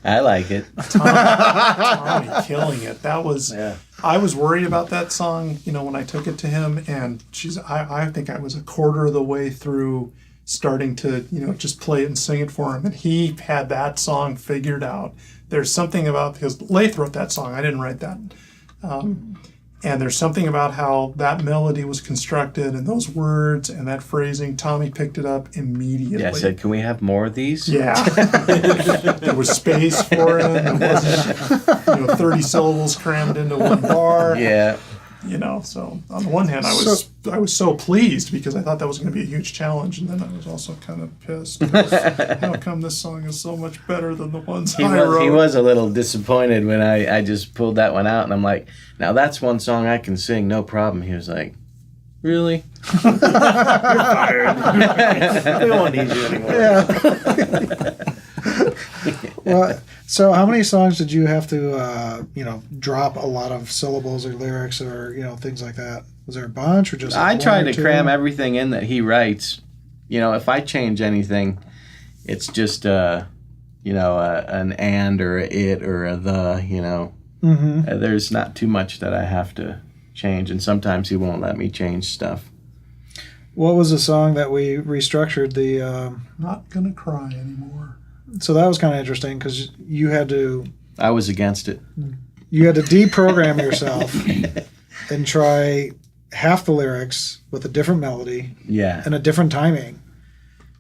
Speaker 3: I like it.
Speaker 1: Tommy killing it. That was.
Speaker 4: Yeah.
Speaker 1: I was worried about that song, when I took it to him, and I think I was a quarter of the way through starting to, just play it and sing it for him, and he had that song figured out. There's something about, because Lath wrote that song, I didn't write that. And there's something about how that melody was constructed and those words and that phrasing. Tommy picked it up immediately.
Speaker 3: Yeah, I said, can we have more of these?
Speaker 1: Yeah. There was space for him. It wasn't, 30 syllables crammed into one bar.
Speaker 3: Yeah.
Speaker 1: So on the one hand, I was so pleased because I thought that was going to be a huge challenge, and then I was also kind of pissed. How come this song is so much better than the ones I wrote?
Speaker 3: He was a little disappointed when I just pulled that one out, and I'm like, now that's one song I can sing, no problem. He was like, really?
Speaker 4: You're fired. We won't need you anymore.
Speaker 2: Yeah. Well, so how many songs did you have to, drop a lot of syllables or lyrics or, things like that? Was there a bunch or just
Speaker 3: I
Speaker 2: one
Speaker 3: try
Speaker 2: or
Speaker 3: to
Speaker 2: two?
Speaker 3: cram everything in that he writes. If I change anything, it's just an and or a it or a the. There's not too much that I have to change, and sometimes he won't let me change stuff.
Speaker 2: What was the song that we restructured the?
Speaker 1: Not gonna cry anymore.
Speaker 2: So that was kind of interesting because you had to
Speaker 3: I was against it.
Speaker 2: deprogram yourself and try half the lyrics with a different melody
Speaker 3: Yeah.
Speaker 2: and a different timing.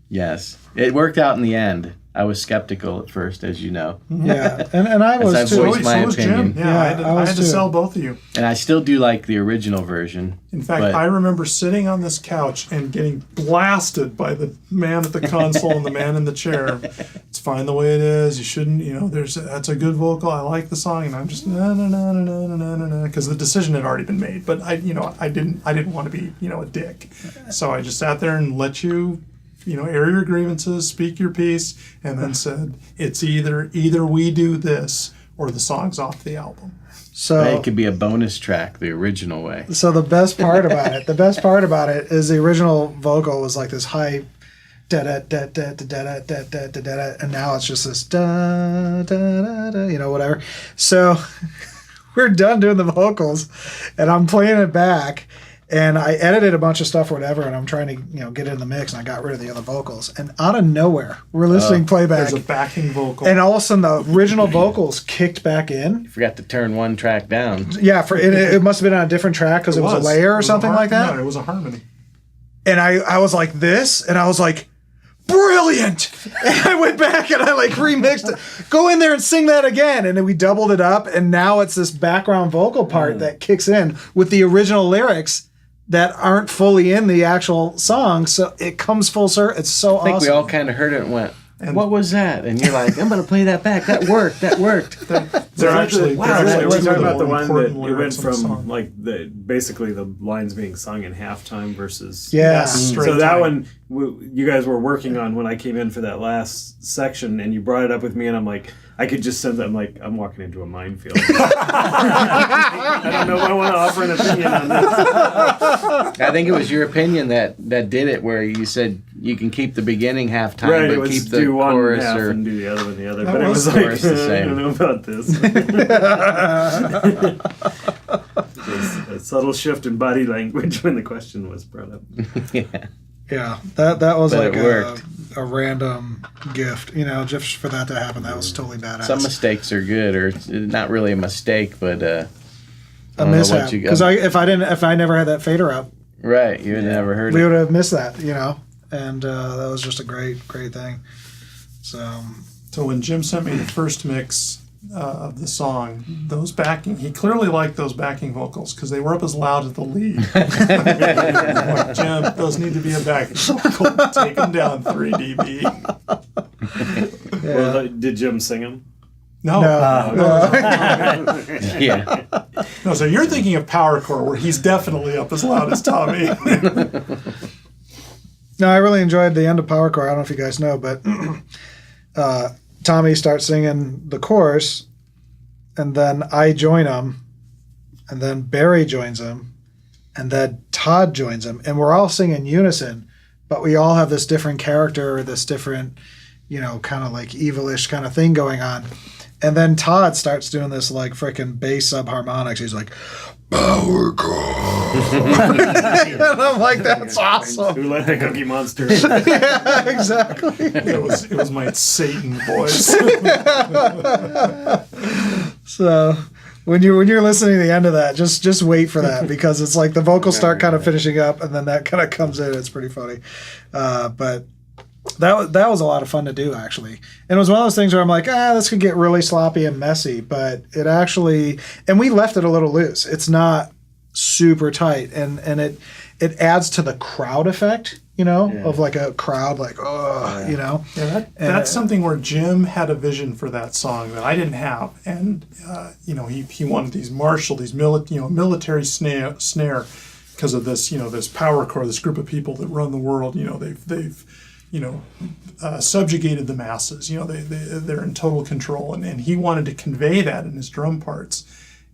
Speaker 3: Yes. It worked out in the end. I was skeptical at first, as you know.
Speaker 2: Yeah, and I was
Speaker 3: I've
Speaker 2: too.
Speaker 3: voiced my
Speaker 1: So was
Speaker 3: opinion.
Speaker 1: Jim. Yeah, I
Speaker 2: was
Speaker 1: had to
Speaker 2: too.
Speaker 1: sell both of you.
Speaker 3: And I still do like the original version.
Speaker 1: In fact,
Speaker 3: but
Speaker 1: I remember sitting on this couch and getting blasted by the man at the console and the man in the chair. It's fine the way it is. You shouldn't, that's a good vocal. I like the song, and I'm just no, because the decision had already been made. But I didn't want to be, a dick. So I just sat there and let you, air your grievances, speak your piece, and then said, it's either we do this or the song's off the album.
Speaker 2: So
Speaker 3: it could be a bonus track the original way.
Speaker 2: So the best part about it is the original vocal was like this high da da da da da da da da da da, and now it's just this da da da da, whatever. So we're done doing the vocals, and I'm playing it back, and I edited a bunch of stuff or whatever, and I'm trying to get it in the mix, and I got rid of the other vocals, and out of nowhere we're listening playback,
Speaker 1: There's a backing vocal.
Speaker 2: and all of a sudden the original vocals kicked back in.
Speaker 3: You forgot to turn one track down.
Speaker 2: Yeah, it must have been on a different track because it was a layer or something like that.
Speaker 1: No, it was a harmony.
Speaker 2: And I was like this, and I was like, brilliant! And I went back and I remixed it. Go in there and sing that again. And then we doubled it up, and now it's this background vocal part that kicks in with the original lyrics that aren't fully in the actual song. So it comes full circle. It's so
Speaker 3: I think
Speaker 2: awesome.
Speaker 3: we all kind of heard it and went, what was that? And you're like, I'm going to play that back. That worked.
Speaker 1: They're actually,
Speaker 5: we're
Speaker 1: two
Speaker 5: talking
Speaker 1: of
Speaker 5: about the one that
Speaker 1: important
Speaker 5: it went
Speaker 1: lyrics in the
Speaker 5: from
Speaker 1: song.
Speaker 5: basically the lines being sung in halftime versus
Speaker 2: Yeah.
Speaker 1: Straight
Speaker 5: So that
Speaker 1: time.
Speaker 5: one you guys were working on when I came in for that last section, and you brought it up with me, and I'm like, I could just sense that I'm walking into a minefield. I don't know if I want to offer an opinion on this.
Speaker 3: I think it was your opinion that did it, where you said you can keep the beginning halftime,
Speaker 5: Right, it
Speaker 3: but
Speaker 5: was
Speaker 3: keep the
Speaker 5: do one
Speaker 3: chorus
Speaker 5: half
Speaker 3: or
Speaker 5: and do the other one the other.
Speaker 1: That
Speaker 5: But it
Speaker 1: was
Speaker 5: was
Speaker 3: the
Speaker 5: like,
Speaker 3: chorus the
Speaker 5: I
Speaker 3: same.
Speaker 5: don't know about this. There's a subtle shift in body language when the question was brought up.
Speaker 2: Yeah, that was
Speaker 3: But
Speaker 2: like
Speaker 3: it worked.
Speaker 2: a random gift, just for that to happen. That was totally badass.
Speaker 3: some mistakes are good, or it's not really a mistake, but
Speaker 2: a
Speaker 3: don't know
Speaker 2: mishap.
Speaker 3: what you
Speaker 2: Because
Speaker 3: got.
Speaker 2: if I never had that fader up,
Speaker 3: right, you would never heard
Speaker 2: we
Speaker 3: it.
Speaker 2: would have missed that, and that was just a great thing. So
Speaker 1: when Jim sent me the first mix of the song, he clearly liked those backing vocals because they were up as loud as the lead. I'm like, Jim, those need to be a backing vocal. Take them down 3 dB.
Speaker 5: Well, did Jim sing them?
Speaker 1: No.
Speaker 3: Yeah.
Speaker 1: No, so you're thinking of Powercore, where he's definitely up as loud as Tommy.
Speaker 2: no, I really enjoyed the end of Powercore. I don't know if you guys know, but Tommy starts singing the chorus, and then I join him, and then Barry joins him, and then Todd joins him, and we're all singing unison, but we all have this different character, or this different, kind of like evilish kind of thing going on. And then Todd starts doing this like freaking bass subharmonics. He's like, power chord. And I'm like, that's awesome.
Speaker 5: Who let the Cookie Monster?
Speaker 2: Yeah, exactly.
Speaker 1: It was my Satan voice.
Speaker 2: So when you're listening to the end of that, just wait for that, because it's like the vocals start kind of finishing up, and then that kind of comes in. It's pretty funny, but that was a lot of fun to do, actually. And it was one of those things where I'm like, this could get really sloppy and messy, but it actually, and we left it a little loose. It's not super tight, and it adds to the crowd effect, of like a crowd, like,
Speaker 1: Yeah, that's something where Jim had a vision for that song that I didn't have, and he wanted these military snare because of this this power core, this group of people that run the world. They've subjugated the masses. They're in total control, and he wanted to convey that in his drum parts.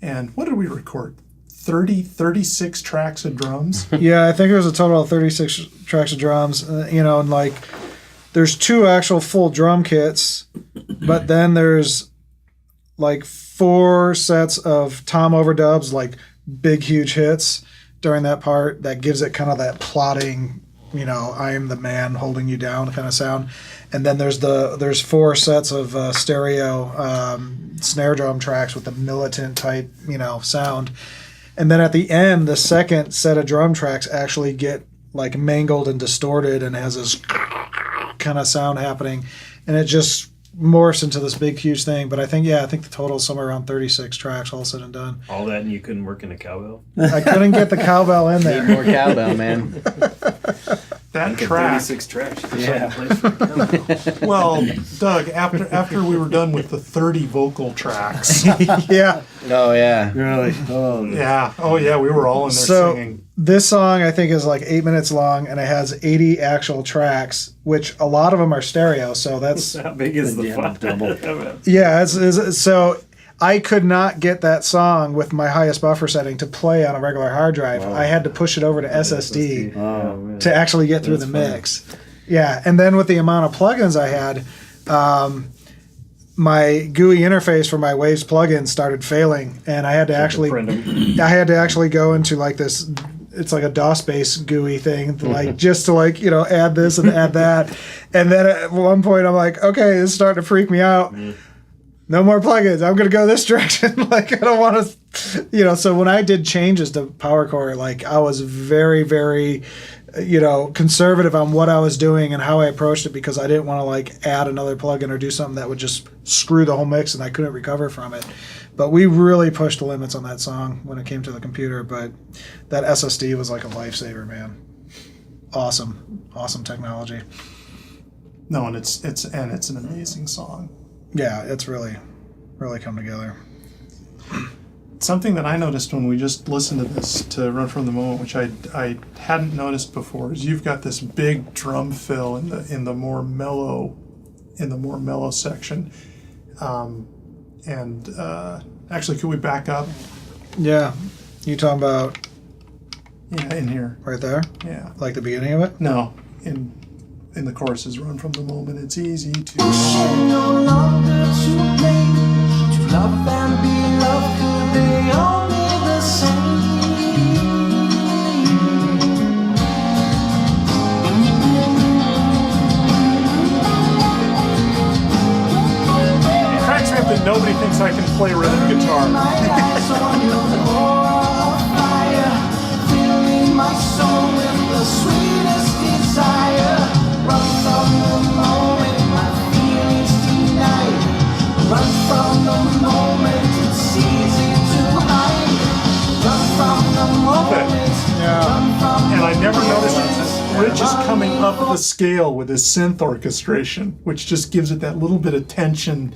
Speaker 1: And what did we record? 36 tracks of drums.
Speaker 2: Yeah, I think it was a total of 36 tracks of drums. And like there's 2 actual full drum kits, but then there's like 4 sets of tom overdubs, like big huge hits during that part that gives it kind of that plotting, I am the man holding you down kind of sound. And then there's 4 sets of stereo snare drum tracks with the militant type sound. And then at the end, the second set of drum tracks actually get like mangled and distorted and has this kind of sound happening, and it just morphs into this big huge thing. But I think the total is somewhere around 36 tracks all said and done.
Speaker 5: All that, and you couldn't work in a cowbell?
Speaker 2: I couldn't get the cowbell in
Speaker 3: Need
Speaker 2: there.
Speaker 3: more cowbell, man.
Speaker 1: That track.
Speaker 5: 36 tracks.
Speaker 3: Yeah.
Speaker 1: Well, Doug, after we were done with the 30 vocal tracks.
Speaker 2: Yeah.
Speaker 3: Oh yeah.
Speaker 4: Really? Oh,
Speaker 1: Yeah. Oh yeah, we were all in there
Speaker 2: So
Speaker 1: singing.
Speaker 2: this song I think is like 8 minutes long, and it has 80 actual tracks, which a lot of them are stereo. So that's
Speaker 5: How big is the file?
Speaker 4: double.
Speaker 2: yeah. So I could not get that song with my highest buffer setting to play on a regular hard drive. I had to push it over to SSD
Speaker 5: Oh, man.
Speaker 2: to actually get through
Speaker 5: That's
Speaker 2: the
Speaker 5: funny.
Speaker 2: mix. Yeah, and then with the amount of plugins I had, my GUI interface for my Waves plugin started failing, and I had to actually
Speaker 5: print 'em.
Speaker 2: I had to actually go into like this. It's like a DOS-based GUI thing, like just to like add this and add that, and then at one point I'm like, okay, this is starting to freak me out. No more plugins. I'm gonna go this direction. Like I don't want to, So when I did changes to PowerCore, like I was very, very, conservative on what I was doing and how I approached it, because I didn't want to like add another plugin or do something that would just screw the whole mix and I couldn't recover from it. But we really pushed the limits on that song when it came to the computer. But that SSD was like a lifesaver, man. Awesome technology.
Speaker 1: No, and it's an amazing song.
Speaker 2: Yeah, it's really, really come together.
Speaker 1: Something that I noticed when we just listened to this, to Run From the Moment, which I hadn't noticed before, is you've got this big drum fill in the more mellow section. Actually, could we back up?
Speaker 2: Yeah, you talking about
Speaker 1: Yeah, in here.
Speaker 2: right there,
Speaker 1: Yeah.
Speaker 2: like the beginning of it?
Speaker 1: No, in the choruses, Run From the Moment, it's easy to.
Speaker 6: Wishing no longer to play, to love and be loved, could they all be the same?
Speaker 1: It cracks me up that nobody thinks I can play rhythm guitar.
Speaker 6: My eyes on your aura of fire, filling my soul with the sweetest desire. Run from the moment my feelings denied. Run from the moment it's easy to hide. Run from the moment. Run from
Speaker 1: And I
Speaker 6: the
Speaker 1: never noticed
Speaker 6: moment.
Speaker 1: that Rich is coming up the scale with his synth orchestration, which just gives it that little bit of tension,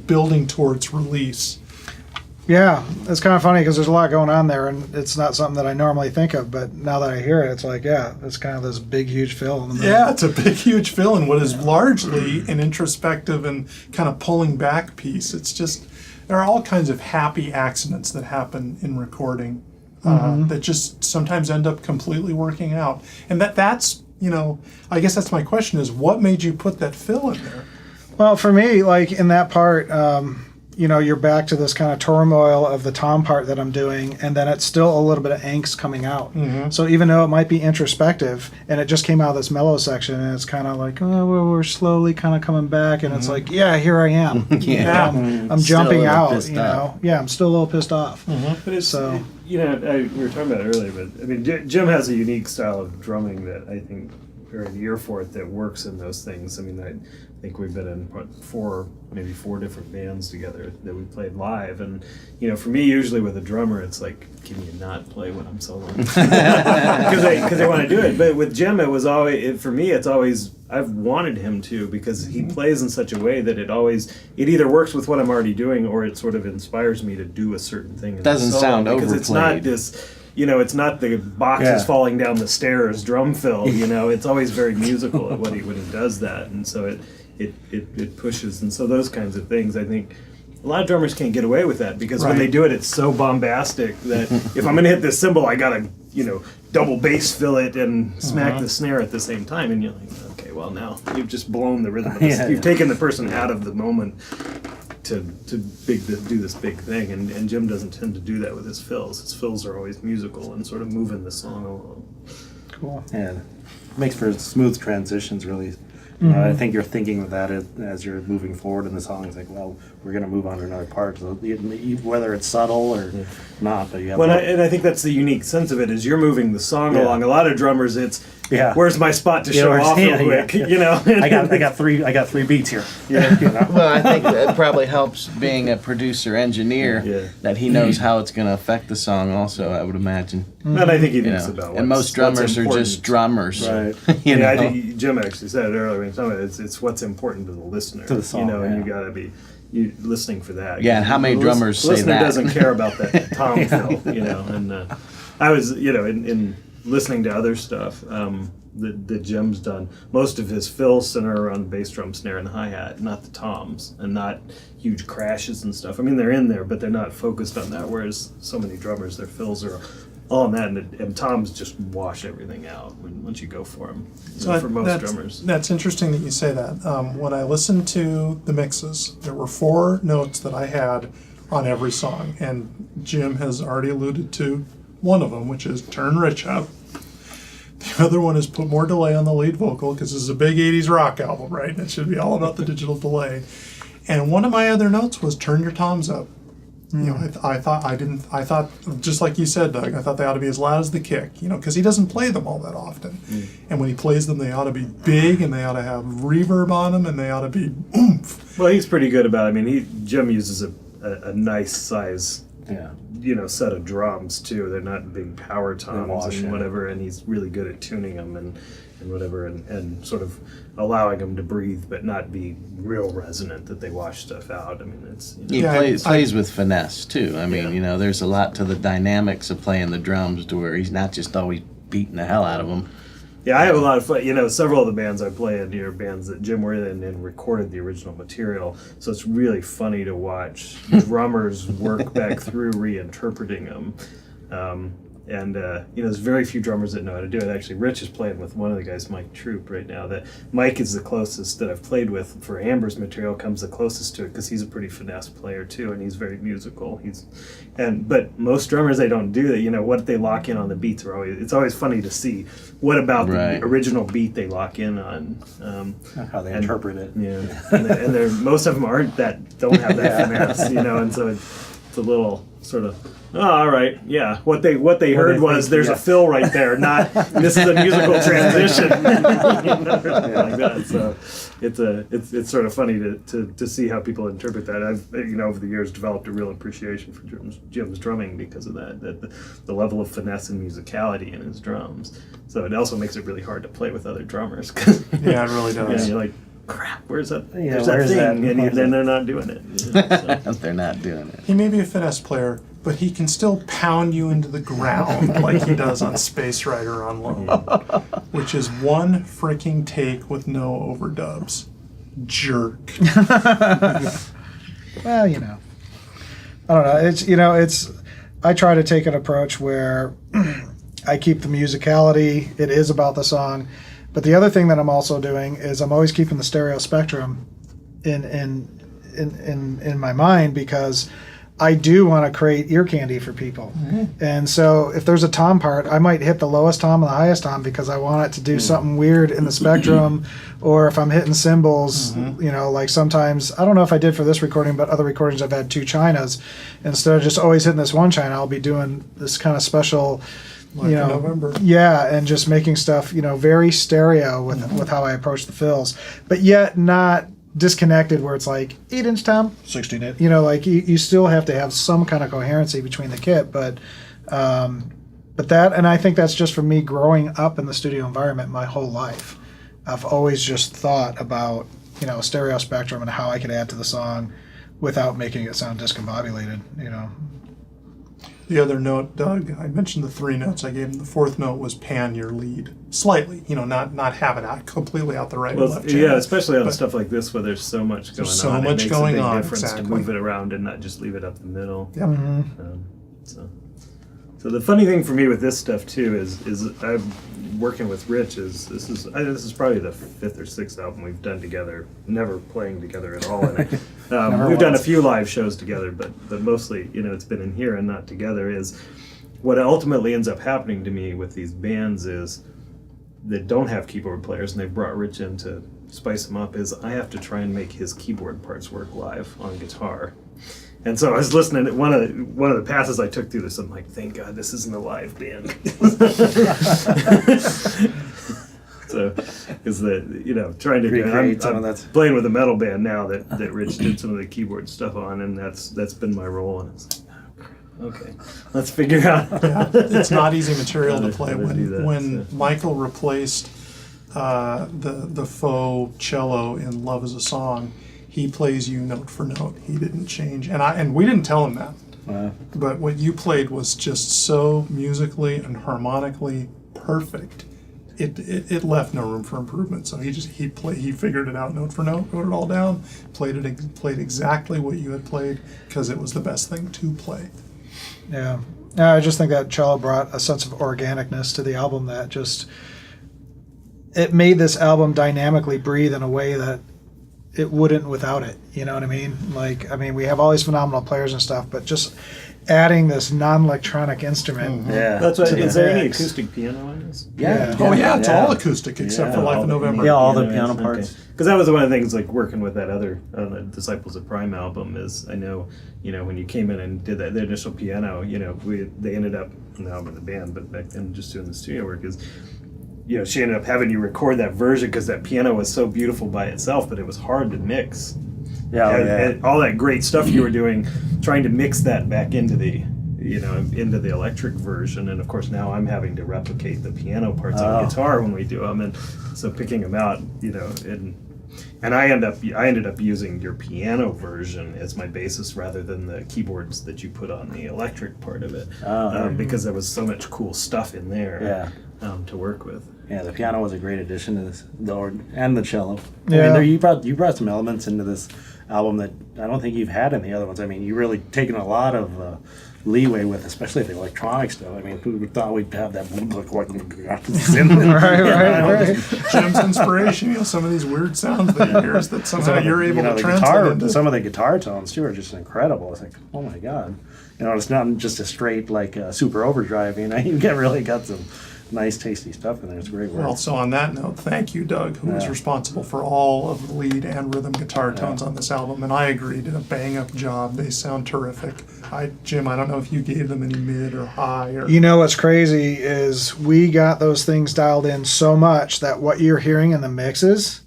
Speaker 1: building towards release.
Speaker 2: Yeah, it's kind of funny because there's a lot going on there, and it's not something that I normally think of. But now that I hear it, it's like, yeah, it's kind of this big, huge fill in the middle.
Speaker 1: Yeah, it's a big, huge fill in what is largely an introspective and kind of pulling back piece. It's just, there are all kinds of happy accidents that happen in recording that just sometimes end up completely working out. And that's, I guess that's my question is, what made you put that fill in there?
Speaker 2: Well, for me, like in that part, you're back to this kind of turmoil of the tom part that I'm doing, and then it's still a little bit of angst coming out. So even though it might be introspective, and it just came out of this mellow section, and it's kind of like, oh, we're slowly kind of coming back, and it's like, yeah, here I am.
Speaker 3: Yeah.
Speaker 2: I'm
Speaker 3: Still a
Speaker 2: jumping
Speaker 3: little
Speaker 2: out.
Speaker 3: pissed off.
Speaker 2: Yeah, I'm still a little pissed off.
Speaker 5: But it's,
Speaker 2: So-
Speaker 5: we were talking about it earlier, but I mean, Jim has a unique style of drumming that I think, or an ear for it that works in those things. I mean, I think we've been in maybe four different bands together that we played live, and for me, usually with a drummer, it's like, can you not play when I'm soloing? Because they want to do it. But with Jim, it was always, for me, it's always, I've wanted him to, because he plays in such a way that it either works with what I'm already doing, or it sort of inspires me to do a certain thing. In
Speaker 3: Doesn't
Speaker 5: the solo,
Speaker 3: sound
Speaker 5: because it's not
Speaker 3: overplayed.
Speaker 5: this it's not the boxes falling down the stairs drum fill. It's always very musical when he does that, and so it pushes, and so those kinds of things, I think. A lot of drummers can't get away with that because when they do it, it's so bombastic that if I'm going to hit this cymbal, I got to, double bass fill it and smack the snare at the same time. And you're like, okay, well, now you've just blown the rhythm. You've taken the person out of the moment to do this big thing. And Jim doesn't tend to do that with his fills. His fills are always musical and sort of moving the song along.
Speaker 2: Cool.
Speaker 4: Yeah, makes for smooth transitions, really. I think you're thinking of that as you're moving forward in the song. It's like, well, we're going to move on to another part. So whether it's subtle or not, but you have.
Speaker 5: And I think that's the unique sense of it is you're moving the song along. A lot of drummers, it's where's my spot to show off real quick? I
Speaker 4: got three beats here.
Speaker 3: Well, I think that probably helps being a producer engineer that he knows how it's going to affect the song. Also, I would imagine.
Speaker 5: And I think he thinks about.
Speaker 3: And most drummers are just drummers,
Speaker 5: right? I think Jim actually said it earlier. It's what's important to the listener,
Speaker 4: to the song,
Speaker 5: and you got to be listening for that.
Speaker 3: Yeah, and how many drummers say that?
Speaker 5: The listener doesn't care about that tom fill, and I was, in listening to other stuff that Jim's done, most of his fills center around the bass drum, snare, and hi-hat, not the toms, and not huge crashes and stuff. I mean, they're in there, but they're not focused on that, whereas so many drummers, their fills are all in that, and toms just wash everything out once you go for them. So for most drummers.
Speaker 1: That's interesting that you say that. When I listened to the mixes, there were 4 notes that I had on every song, and Jim has already alluded to one of them, which is turn Rich up. The other one is put more delay on the lead vocal, because this is a big 80s rock album, right? It should be all about the digital delay. And one of my other notes was turn your toms up. I thought just like you said, Doug, I thought they ought to be as loud as the kick, because he doesn't play them all that often. And when he plays them, they ought to be big, and they ought to have reverb on them, and they ought to be oomph.
Speaker 5: Well, he's pretty good about it. I mean, Jim uses a nice size, set of drums too. They're not big power toms and whatever, and he's really good at tuning them and whatever, and sort of allowing them to breathe but not be real resonant that they wash stuff out. I mean, it's
Speaker 3: he plays with finesse too. I mean, there's a lot to the dynamics of playing the drums to where he's not just always beating the hell out of them.
Speaker 5: Yeah, I have a lot of fun. Several of the bands I play in are bands that Jim were in and recorded the original material. So it's really funny to watch drummers work back through reinterpreting them. There's very few drummers that know how to do it. Actually, Rich is playing with one of the guys, Mike Troop, right now. That Mike is the closest that I've played with for Amber's material, comes the closest to it because he's a pretty finesse player too, and he's very musical. But most drummers, they don't do that. What they lock in on the beats it's always funny to see what about the original beat they lock in on.
Speaker 4: How they interpret it.
Speaker 5: Yeah, and most of them don't have that finesse, and so it's a little sort of. Oh, all right. Yeah. What they heard was there's a fill right there, not this is a musical transition. Like that. So it's sort of funny to see how people interpret that. I've over the years developed a real appreciation for Jim's drumming because of that the level of finesse and musicality in his drums. So it also makes it really hard to play with other drummers.
Speaker 1: Yeah, it really does.
Speaker 5: You're like, crap, where's that?
Speaker 4: Yeah,
Speaker 5: there's that thing, and then they're not doing it. So.
Speaker 3: They're not doing it.
Speaker 1: He may be a finesse player, but he can still pound you into the ground like he does on Space Rider on Loan, which is one freaking take with no overdubs. Jerk.
Speaker 2: Well, I don't know. I try to take an approach where I keep the musicality. It is about the song. But the other thing that I'm also doing is I'm always keeping the stereo spectrum in my mind, because I do want to create ear candy for people. Mm-hmm. And so if there's a tom part, I might hit the lowest tom and the highest tom because I want it to do something weird in the spectrum. Or if I'm hitting cymbals, like sometimes, I don't know if I did for this recording, but other recordings I've had 2 chinas. Instead of just always hitting this one china, I'll be doing this kind of special...
Speaker 1: November.
Speaker 2: Yeah, and just making stuff, very stereo with how I approach the fills, but yet not disconnected where it's like 8-inch tom, 16-inch. Like you still have to have some kind of coherency between the kit, but that, and I think that's just from me growing up in the studio environment my whole life. I've always just thought about stereo spectrum and how I could add to the song without making it sound discombobulated.
Speaker 1: The other note, Doug, I mentioned the 3 notes I gave him. The 4th note was pan your lead slightly, not have it out completely out the right and left channel.
Speaker 5: Yeah, especially on stuff like this where there's so much going on.
Speaker 1: so much
Speaker 5: it makes
Speaker 1: going
Speaker 5: a big
Speaker 1: on,
Speaker 5: difference
Speaker 1: exactly.
Speaker 5: to move it around and not just leave it up the middle.
Speaker 1: Yep.
Speaker 5: So the funny thing for me with this stuff too is I'm working with Rich. This is probably the 5th or 6th album we've done together. Never playing together at all. And we've done a few live shows together, but mostly it's been in here and not together. Is what ultimately ends up happening to me with these bands is that don't have keyboard players and they've brought Rich in to spice them up. Is I have to try and make his keyboard parts work live on guitar. And so I was listening to one of the passes I took through this. I'm like, thank God this isn't a live band. So, because trying to
Speaker 4: Recreate some of
Speaker 5: I'm
Speaker 4: that.
Speaker 5: playing with a metal band now that Rich did some of the keyboard stuff on, and that's been my role. And it's like, oh, crap. Okay, let's figure out.
Speaker 1: Yeah, it's not easy material to
Speaker 5: How
Speaker 1: play.
Speaker 5: to do that,
Speaker 1: When
Speaker 5: so.
Speaker 1: Michael replaced the faux cello in "Love Is a Song," he plays you note for note. He didn't change, and we didn't tell him that. But what you played was just so musically and harmonically perfect. It left no room for improvement. So he figured it out note for note, wrote it all down, played exactly what you had played because it was the best thing to play.
Speaker 2: Yeah. I just think that cello brought a sense of organicness to the album that just it made this album dynamically breathe in a way that it wouldn't without it. You know what I mean? We have all these phenomenal players and stuff, but just adding this non-electronic instrument.
Speaker 4: Yeah.
Speaker 5: That's why.
Speaker 2: To the
Speaker 5: Is there any
Speaker 2: mix.
Speaker 5: acoustic piano on this?
Speaker 2: Yeah.
Speaker 1: Oh yeah, it's all acoustic except for Life
Speaker 5: all
Speaker 1: of
Speaker 5: the-
Speaker 1: November.
Speaker 4: Yeah, all the
Speaker 5: piano
Speaker 4: piano
Speaker 5: is,
Speaker 4: parts.
Speaker 5: Because that was one of the things, like working with that other on the Disciples of Prime album. Is I know, when you came in and did the initial piano, they ended up now with the band, but back then just doing the studio work is. She ended up having you record that version because that piano was so beautiful by itself, but it was hard to mix. And all that great stuff you were doing, trying to mix that back into the electric version, and of course now I'm having to replicate the piano parts on guitar when we do them, and so picking them out, and I ended up using your piano version as my basis rather than the keyboards that you put on the electric part of it, because there was so much cool stuff in there to work with.
Speaker 4: Yeah, the piano was a great addition to this, and the cello.
Speaker 2: Yeah.
Speaker 4: You brought some elements into this album that I don't think you've had in the other ones. You really taken a lot of leeway with, especially the electronic stuff. Who thought we'd have that?
Speaker 2: Right.
Speaker 1: Jim's inspiration, some of these weird sounds that you hear is that somehow you're able to translate into.
Speaker 4: Some of the guitar tones too are just incredible. It's like, oh my god, it's not just a straight super overdrive. You really got some nice, tasty stuff in there. It's great work.
Speaker 1: Well, so on that note, thank you, Doug, who was responsible for all of the lead and rhythm guitar tones on this album. And I agree, did a bang-up job. They sound terrific. Jim, I don't know if you gave them any mid or high. Or
Speaker 2: What's crazy is we got those things dialed in so much that what you're hearing in the mixes,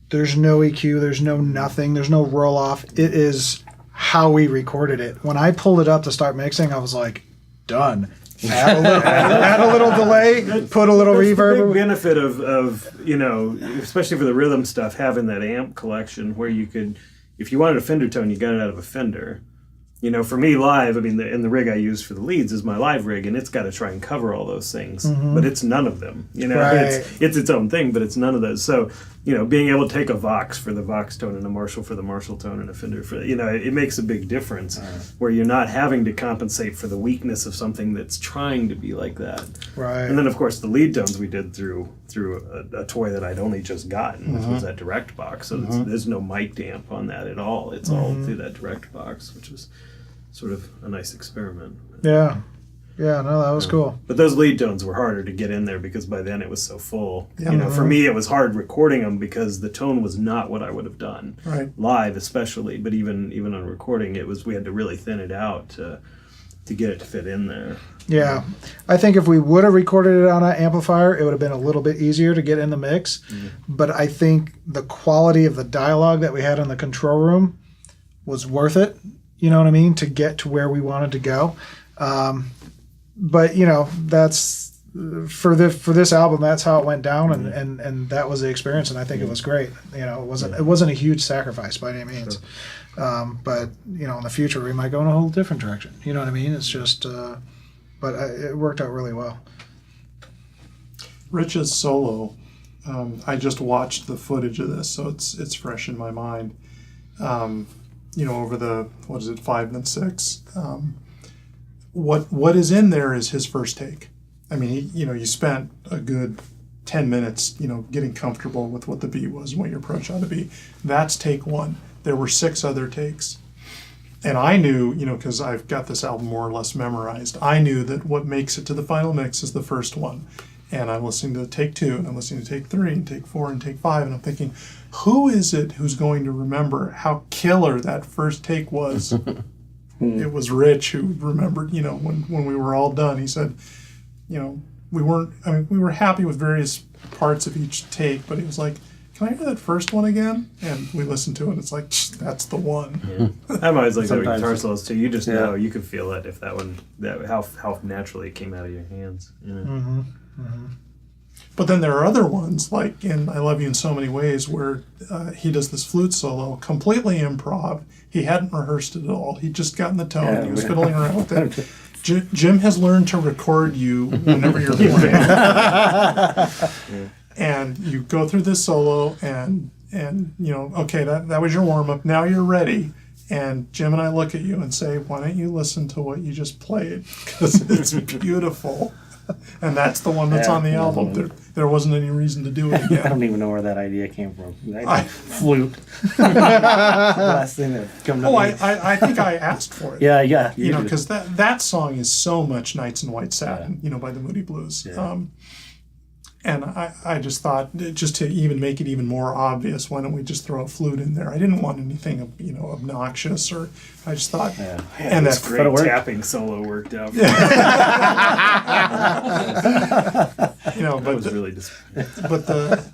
Speaker 2: there's no EQ, there's no nothing, there's no roll-off. It is how we recorded it. When I pulled it up to start mixing, I was like, done. Add a little delay, put a little
Speaker 5: That's
Speaker 2: reverb.
Speaker 5: the big benefit of especially for the rhythm stuff, having that amp collection where you could, if you wanted a Fender tone, you got it out of a Fender. For me live, the rig I use for the leads is my live rig, and it's got to try and cover all those things, but it's none of them.
Speaker 2: Right.
Speaker 5: It's its own thing, but it's none of those. So, being able to take a Vox for the Vox tone and a Marshall for the Marshall tone and a Fender for, it makes a big difference where you're not having to compensate for the weakness of something that's trying to be like that.
Speaker 2: Right.
Speaker 5: And then, of course, the lead tones we did through a toy that I'd only just gotten, which was that Direct Box. So there's no mic amp on that at all. It's all through that Direct Box, which was sort of a nice experiment.
Speaker 2: Yeah, no, that was cool.
Speaker 5: But those lead tones were harder to get in there because by then it was so full.
Speaker 1: Yeah.
Speaker 5: For me, it was hard recording them because the tone was not what I would have done live, especially. But even on recording, we had to really thin it out to get it to fit in there.
Speaker 2: Yeah, I think if we would have recorded it on an amplifier, it would have been a little bit easier to get in the mix. But I think the quality of the dialogue that we had in the control room was worth it. You know what I mean? To get to where we wanted to go. But that's for this album. That's how it went down, and that was the experience. And I think it was great. It wasn't a huge sacrifice by any means. But in the future we might go in a whole different direction. You know what I mean? It's just, but it worked out really well.
Speaker 1: Rich's solo, I just watched the footage of this, so it's fresh in my mind. Over the 5 and 6. What is in there is his first take. I mean, you spent a good 10 minutes, getting comfortable with what the beat was and what your approach ought to be. That's take 1. There were 6 other takes. And I knew, because I've got this album more or less memorized, I knew that what makes it to the final mix is the first one. And I'm listening to take 2, and I'm listening to take 3, and take 4, and take 5, and I'm thinking, who is it who's going to remember how killer that first take was? It was Rich who remembered, when we were all done. He said, we were happy with various parts of each take, but he was like, can I hear that first one again? And we listened to it, and it's like, that's the one.
Speaker 5: Yeah. I'm always like that with
Speaker 4: Sometimes.
Speaker 5: guitar solos too. You just know, you can feel it if how naturally it came out of your hands.
Speaker 1: But then there are other ones, like in I Love You in So Many Ways, where he does this flute solo, completely improv. He hadn't rehearsed it at all. He'd just gotten the tone, and he was fiddling around with it. Jim has learned to record you whenever you're playing. And you go through this solo, and okay, that was your warm-up. Now you're ready. And Jim and I look at you and say, why don't you listen to what you just played? Because it's beautiful. And that's the one that's on the album. There wasn't any reason to do it again.
Speaker 4: I don't even know where that idea came from. Flute. Last thing that come to me.
Speaker 1: I think I asked for it.
Speaker 4: Yeah.
Speaker 1: Because that song is so much Nights in White Satin, by the Moody Blues.
Speaker 4: Yeah.
Speaker 1: And I just thought, just to even make it even more obvious, why don't we just throw a flute in there? I didn't want anything, obnoxious, or I just thought, and
Speaker 5: this
Speaker 1: that
Speaker 5: great tapping solo worked out.
Speaker 1: But
Speaker 5: was really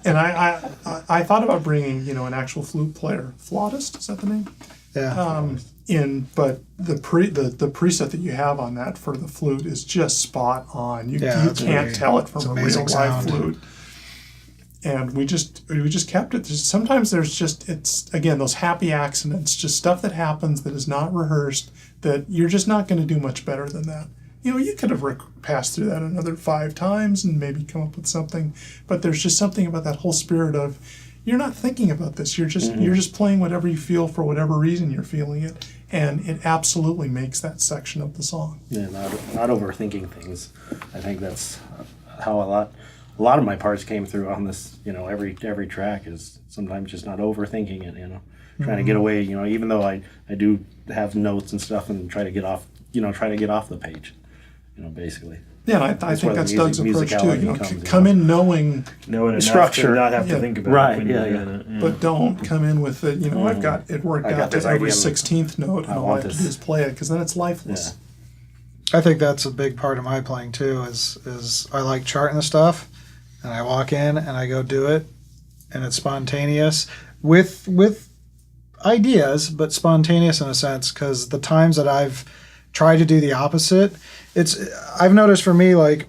Speaker 1: I thought about bringing, an actual flute player, flautist, is that the name?
Speaker 2: Yeah.
Speaker 1: But the preset that you have on that for the flute is just spot on. You can't tell it from a real live
Speaker 2: sound.
Speaker 1: flute. And we just kept it. Sometimes there's it's again those happy accidents, just stuff that happens that is not rehearsed, that you're just not going to do much better than that. You could have passed through that another 5 times and maybe come up with something, but there's just something about that whole spirit of, you're not thinking about this. You're just playing whatever you feel for whatever reason you're feeling it, and it absolutely makes that section of the song.
Speaker 4: Yeah, not overthinking things. I think that's how a lot of my parts came through on this. Every track is sometimes just not overthinking it. Trying to get away. Even though I do have notes and stuff and try to get off. Try to get off the page. Basically.
Speaker 1: Yeah, and I think that's Doug's approach too.
Speaker 4: Comes
Speaker 1: come in knowing
Speaker 5: enough
Speaker 4: structure,
Speaker 5: to not have to think about
Speaker 4: right,
Speaker 5: it. When you're doing it.
Speaker 1: But don't come in with it. I've got it worked out to every 16th note, and all I have to do is play it, because then it's lifeless.
Speaker 2: I think that's a big part of my playing too. Is I like charting the stuff, and I walk in and I go do it, and it's spontaneous with ideas, but spontaneous in a sense, because the times that I've tried to do the opposite, I've noticed for me, like,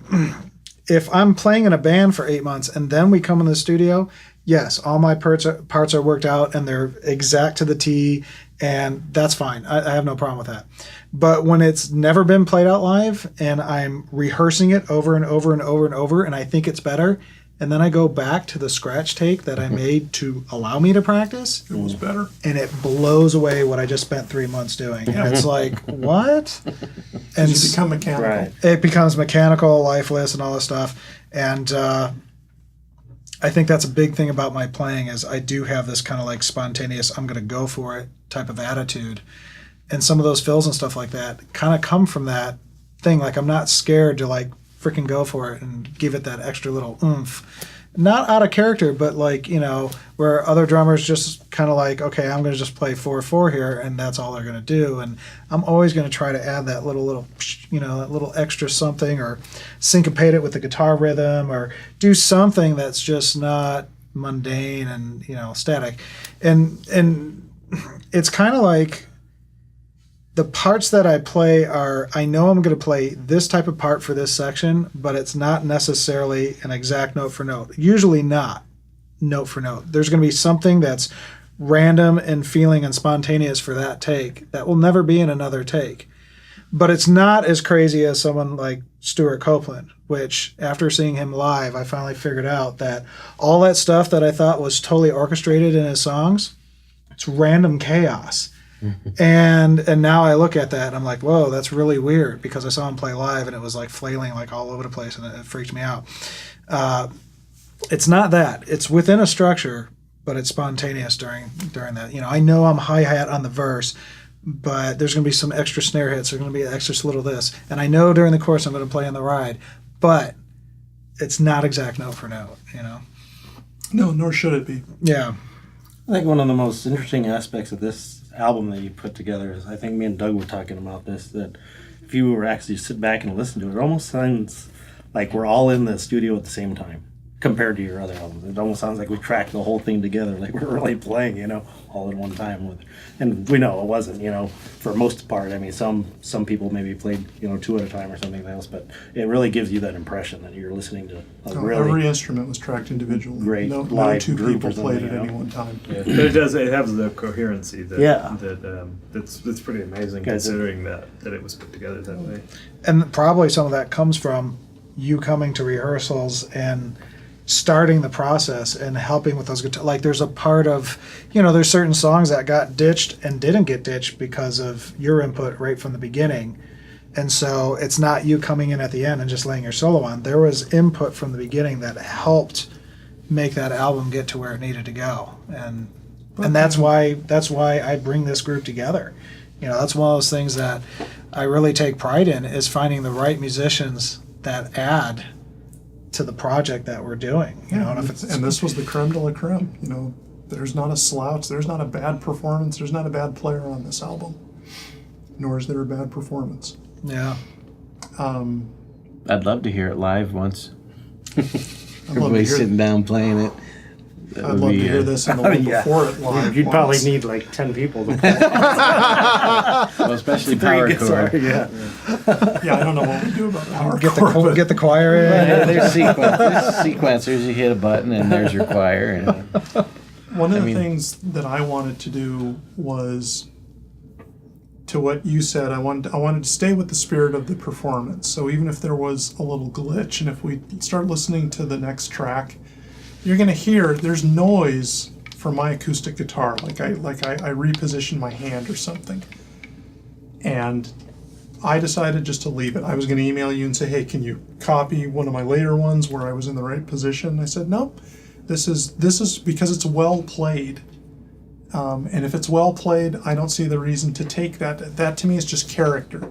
Speaker 2: if I'm playing in a band for 8 months and then we come in the studio, yes, all my parts are worked out and they're exact to the T, and that's fine. I have no problem with that. But when it's never been played out live and I'm rehearsing it over and over and over and over, and I think it's better, and then I go back to the scratch take that I made to allow me to practice,
Speaker 1: It was better.
Speaker 2: and it blows away what I just spent 3 months doing. And it's like, what? And
Speaker 1: You become mechanical.
Speaker 4: Right.
Speaker 2: it becomes mechanical, lifeless, and all this stuff. And I think that's a big thing about my playing, is I do have this kind of like spontaneous, I'm going to go for it type of attitude. And some of those fills and stuff like that kind of come from that thing. Like, I'm not scared to like freaking go for it and give it that extra little oomph. Not out of character, but like, where other drummers just kind of like, okay, I'm going to just play 4/4 here, and that's all they're going to do. And I'm always going to try to add that little, that little extra something, or syncopate it with the guitar rhythm, or do something that's just not mundane and, static. And it's kind of like, the parts that I play are, I know I'm going to play this type of part for this section, but it's not necessarily an exact note for note. Usually not note for note. There's going to be something that's random and feeling and spontaneous for that take that will never be in another take. But it's not as crazy as someone like Stuart Copeland, which after seeing him live, I finally figured out that all that stuff that I thought was totally orchestrated in his songs, it's random chaos. And now I look at that and I'm like, whoa, that's really weird, because I saw him play live and it was like flailing like all over the place and it freaked me out. It's not that. It's within a structure, but it's spontaneous during that. You know, I know I'm hi-hat on the verse, but there's going to be some extra snare hits. There's going to be extra little this. And I know during the chorus I'm going to play on the ride, but it's not exact note for note, you know?
Speaker 1: No, nor should it be.
Speaker 2: Yeah.
Speaker 4: I think one of the most interesting aspects of this album that you put together is, I think me and Doug were talking about this, that if you were actually sit back and listen to it, it almost sounds like we're all in the studio at the same time compared to your other albums. It almost sounds like we tracked the whole thing together, like we're really playing, you know, all at one time. And we know it wasn't, you know, for most part. I mean, some people maybe played, you know, 2 at a time or something else, but it really gives you that impression that you're listening to a really
Speaker 1: every instrument was tracked individually.
Speaker 4: great
Speaker 1: no
Speaker 4: live
Speaker 1: two
Speaker 4: group
Speaker 1: people
Speaker 4: or
Speaker 1: played
Speaker 4: something,
Speaker 1: at
Speaker 4: you
Speaker 1: any
Speaker 4: know?
Speaker 1: one time.
Speaker 5: But it has the coherency that,
Speaker 4: Yeah.
Speaker 5: that's pretty amazing,
Speaker 4: Guys,
Speaker 5: considering that it was put together that way.
Speaker 2: And probably some of that comes from you coming to rehearsals and starting the process and helping with those guitar. Like there's a part of, you know, there's certain songs that got ditched and didn't get ditched because of your input right from the beginning. And so it's not you coming in at the end and just laying your solo on. There was input from the beginning that helped make that album get to where it needed to go. And that's why I bring this group together. You know, that's one of those things that I really take pride in, is finding the right musicians that add to the project that we're doing. You know,
Speaker 1: and this was the creme de la creme. You know, there's not a slouch, there's not a bad performance, there's not a bad player on this album, nor is there a bad performance.
Speaker 2: Yeah.
Speaker 3: I'd love to hear it live once.
Speaker 1: I'd love to
Speaker 3: Everybody
Speaker 1: hear,
Speaker 3: sitting down playing it. That
Speaker 1: I'd
Speaker 3: would
Speaker 1: love to
Speaker 3: be,
Speaker 1: hear this and the one
Speaker 4: Yeah.
Speaker 1: before it live.
Speaker 4: You'd probably
Speaker 1: once.
Speaker 4: need like 10 people to play.
Speaker 3: well, especially power
Speaker 4: Guitar,
Speaker 3: chord.
Speaker 4: yeah.
Speaker 1: Yeah, I don't know what we do about power
Speaker 2: Get
Speaker 1: chord, but
Speaker 2: the choir in.
Speaker 3: Yeah, there's sequencers. You hit a button and there's your choir. And
Speaker 1: one of the
Speaker 3: mean-
Speaker 1: things that I wanted to do was, to what you said, I wanted to stay with the spirit of the performance. So even if there was a little glitch, and if we start listening to the next track, you're going to hear there's noise from my acoustic guitar, like I reposition my hand or something. And I decided just to leave it. I was going to email you and say, hey, can you copy one of my later ones where I was in the right position? I said, nope. This is because it's well played. And if it's well played, I don't see the reason to take that. That to me is just character.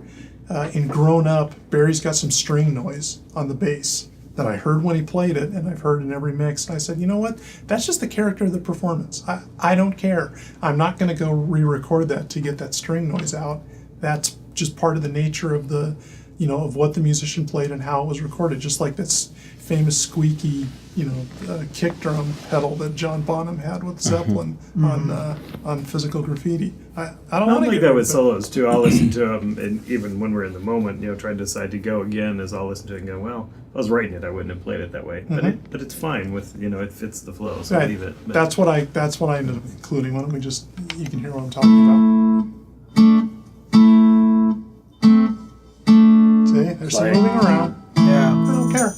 Speaker 1: In Grown Up, Barry's got some string noise on the bass that I heard when he played it, and I've heard in every mix. And I said, you know what? That's just the character of the performance. I don't care. I'm not going to go re-record that to get that string noise out. That's just part of the nature of the, you know, of what the musician played and how it was recorded. Just like this famous squeaky, you know, kick drum pedal that John Bonham had with Zeppelin on Physical Graffiti. I don't
Speaker 5: I
Speaker 1: want to
Speaker 5: like
Speaker 1: get
Speaker 5: that
Speaker 1: rid
Speaker 5: with
Speaker 1: of it.
Speaker 5: solos too. I'll listen to them, and even when we're in the moment, you know, trying to decide to go again, is I'll listen to it and go, well, if I was writing it, I wouldn't have played it that way. But it's fine with, you know, it fits the flow, so
Speaker 1: Right.
Speaker 5: leave it. But
Speaker 1: That's what I ended up including. Why don't we just, you can hear what I'm talking about. See, there's some
Speaker 4: Like-
Speaker 1: moving around.
Speaker 2: Yeah.
Speaker 1: I don't care.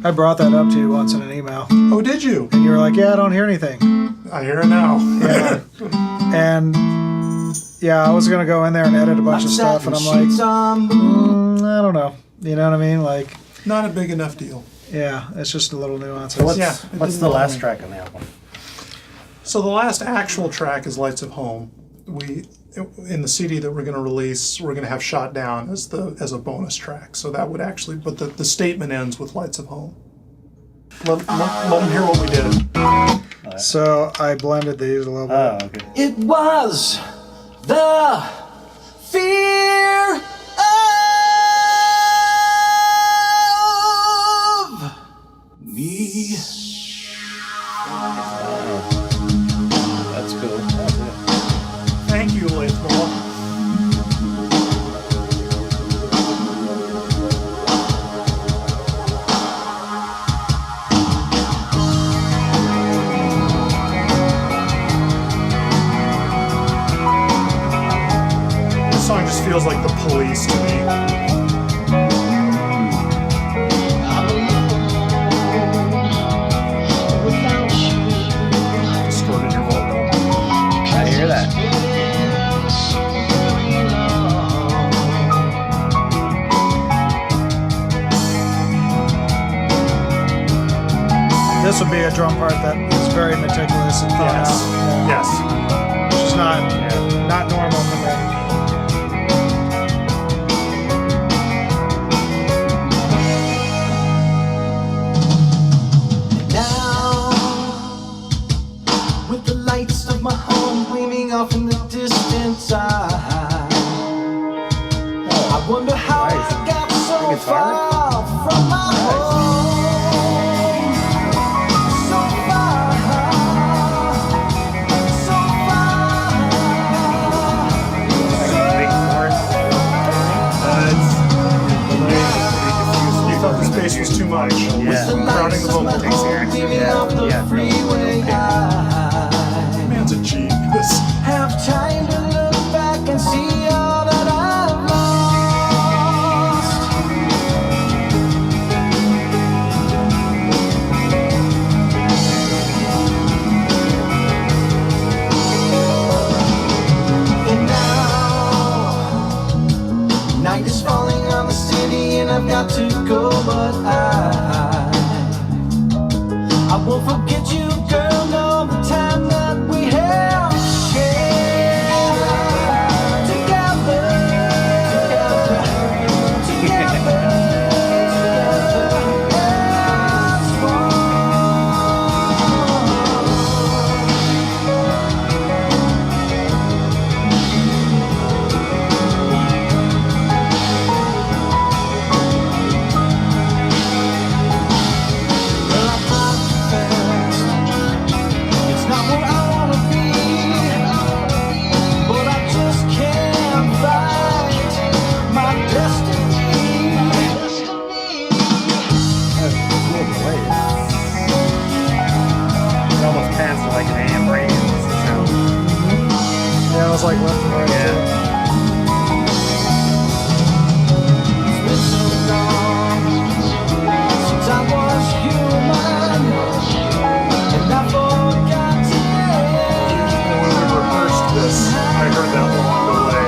Speaker 2: I brought that up to you once in an email,
Speaker 1: Oh, did you?
Speaker 2: and you were like, "Yeah, I don't hear anything."
Speaker 1: I hear it now.
Speaker 2: Yeah. And yeah, I was gonna go in there and edit a bunch of stuff, and I'm like, I don't know. You know what I mean? Like,
Speaker 1: Not a big enough deal.
Speaker 2: yeah, it's just a little nuances.
Speaker 4: What's,
Speaker 1: Yeah, it
Speaker 4: what's
Speaker 1: didn't
Speaker 4: the
Speaker 1: bother
Speaker 4: last
Speaker 1: me.
Speaker 4: track on the album?
Speaker 1: So the last actual track is Lights of Home. In the CD that we're going to release, we're going to have Shot Down as a bonus track. So that would actually, but the statement ends with Lights of Home. Let them hear what we did.
Speaker 2: So I blended these a little bit.
Speaker 4: Oh, okay.
Speaker 6: It was the fear of me.
Speaker 3: That's cool.
Speaker 1: Thank you, Latham. feels like The Police to me. Distorted your vocal.
Speaker 3: I hear that.
Speaker 2: This would be a drum part that is very meticulous and thought
Speaker 1: Yes.
Speaker 2: out.
Speaker 1: Yes.
Speaker 2: Which is not normal for me.
Speaker 6: Now, with the lights of my home gleaming off in the distance, I wonder how I got so far from my home. So far, so
Speaker 1: You thought the space was too much. Crowding the vocal. Man's a genius.
Speaker 6: have time to look back and see all that I've lost. And now, night is falling on the city and I've got to go, but I won't forget you, girl, no, the time that we have shared together, together, as one. Well, I thought fast. It's not where I wanna be, but I just can't fight my destiny.
Speaker 4: It almost pans to like an AM radio. Sound.
Speaker 2: Yeah, it was like left and right.
Speaker 4: Yeah.
Speaker 6: It's been so long since I was human, and I forgot to
Speaker 1: When we rehearsed this, I heard that along the way.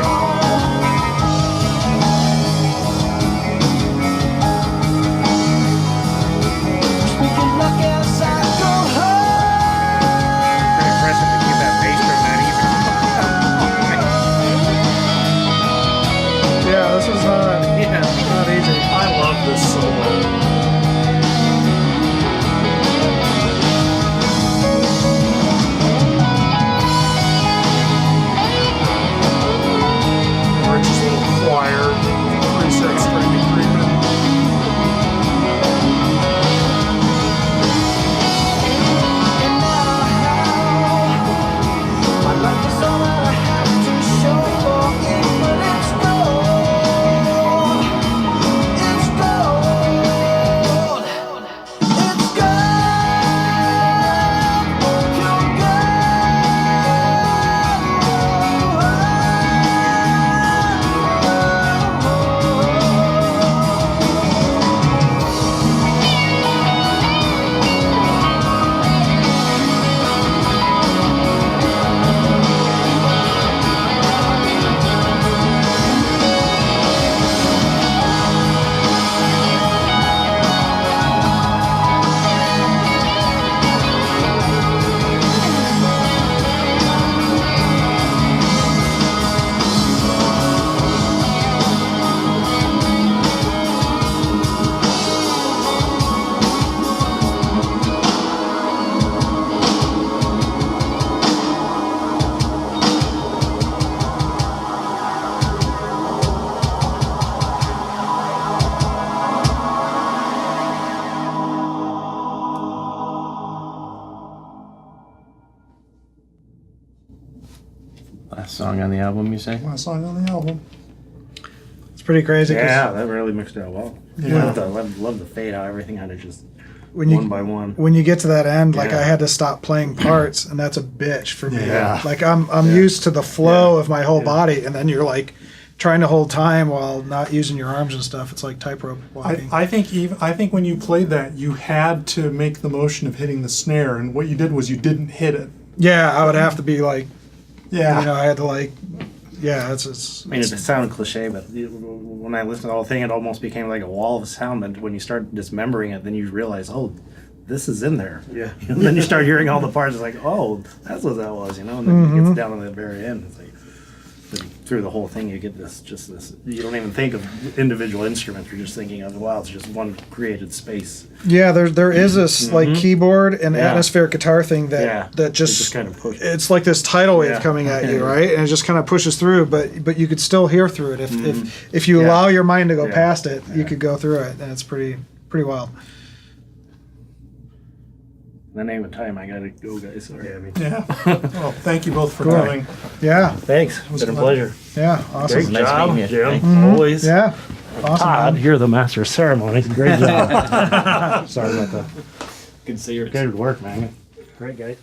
Speaker 6: we can look as I go home.
Speaker 4: Pretty impressive to keep that bass drum that even.
Speaker 2: Yeah, this was not easy.
Speaker 1: I love this solo. Rich's little choir, 3/6 string and creeping.
Speaker 6: And now, my life is all that I have to show for it, but it's gold. It's gold. It's gold. Pure
Speaker 3: Last song on the album, you say?
Speaker 1: Last song on the album.
Speaker 2: It's pretty crazy. 'Cause
Speaker 4: Yeah, that really mixed it out well.
Speaker 1: Yeah.
Speaker 4: Love the fade, how everything had to just
Speaker 2: when
Speaker 4: one
Speaker 2: you
Speaker 4: by one.
Speaker 2: when you get to that end, like
Speaker 4: Yeah.
Speaker 2: I had to stop playing parts, and that's a bitch for me.
Speaker 1: Yeah.
Speaker 2: Like I'm used to the flow of my whole body, and then you're like trying to hold time while not using your arms and stuff. It's like tightrope walking.
Speaker 1: I think when you played that, you had to make the motion of hitting the snare, and what you did was you didn't hit it.
Speaker 2: Yeah, I would have to be like,
Speaker 1: Yeah.
Speaker 2: you know, I had to like, yeah, it's
Speaker 4: I mean, it sounds cliche, but when I listened to the whole thing, it almost became like a wall of sound. That when you start dismembering it, then you realize, oh, this is in there.
Speaker 5: Yeah.
Speaker 4: And then you start hearing all the parts. It's like, oh, that's what that was, you know. And then it gets down to the very end. It's like through the whole thing, you get this. You don't even think of individual instruments. You're just thinking of, wow, it's just one created space.
Speaker 2: yeah. There is this like keyboard and
Speaker 4: Yeah.
Speaker 2: atmospheric guitar thing that
Speaker 4: Yeah.
Speaker 2: that
Speaker 4: It
Speaker 2: just
Speaker 4: kind of pushes.
Speaker 2: it's like this tidal wave
Speaker 4: Yeah.
Speaker 2: coming at you, right? And it just kind of pushes through, but you could still hear through it if you
Speaker 4: Yeah.
Speaker 2: allow your mind to go
Speaker 4: Yeah.
Speaker 2: past it, you
Speaker 4: Yeah.
Speaker 2: could go through it, and it's pretty wild.
Speaker 4: In the name of time, I gotta go, guys. Sorry.
Speaker 5: Yeah, I mean,
Speaker 1: Yeah. Well, thank you both for
Speaker 2: Cool.
Speaker 1: coming.
Speaker 2: Yeah,
Speaker 4: Thanks.
Speaker 1: was
Speaker 4: Been a
Speaker 1: fun.
Speaker 4: pleasure.
Speaker 2: yeah, awesome.
Speaker 4: Great
Speaker 3: Nice
Speaker 4: job,
Speaker 3: meeting you.
Speaker 4: Jim.
Speaker 3: Thank
Speaker 4: Always.
Speaker 2: Yeah, awesome.
Speaker 4: Todd,
Speaker 2: man.
Speaker 4: you're the master of ceremonies. Great job. Sorry about that.
Speaker 3: Good to see you.
Speaker 4: Good work, man. Great guys.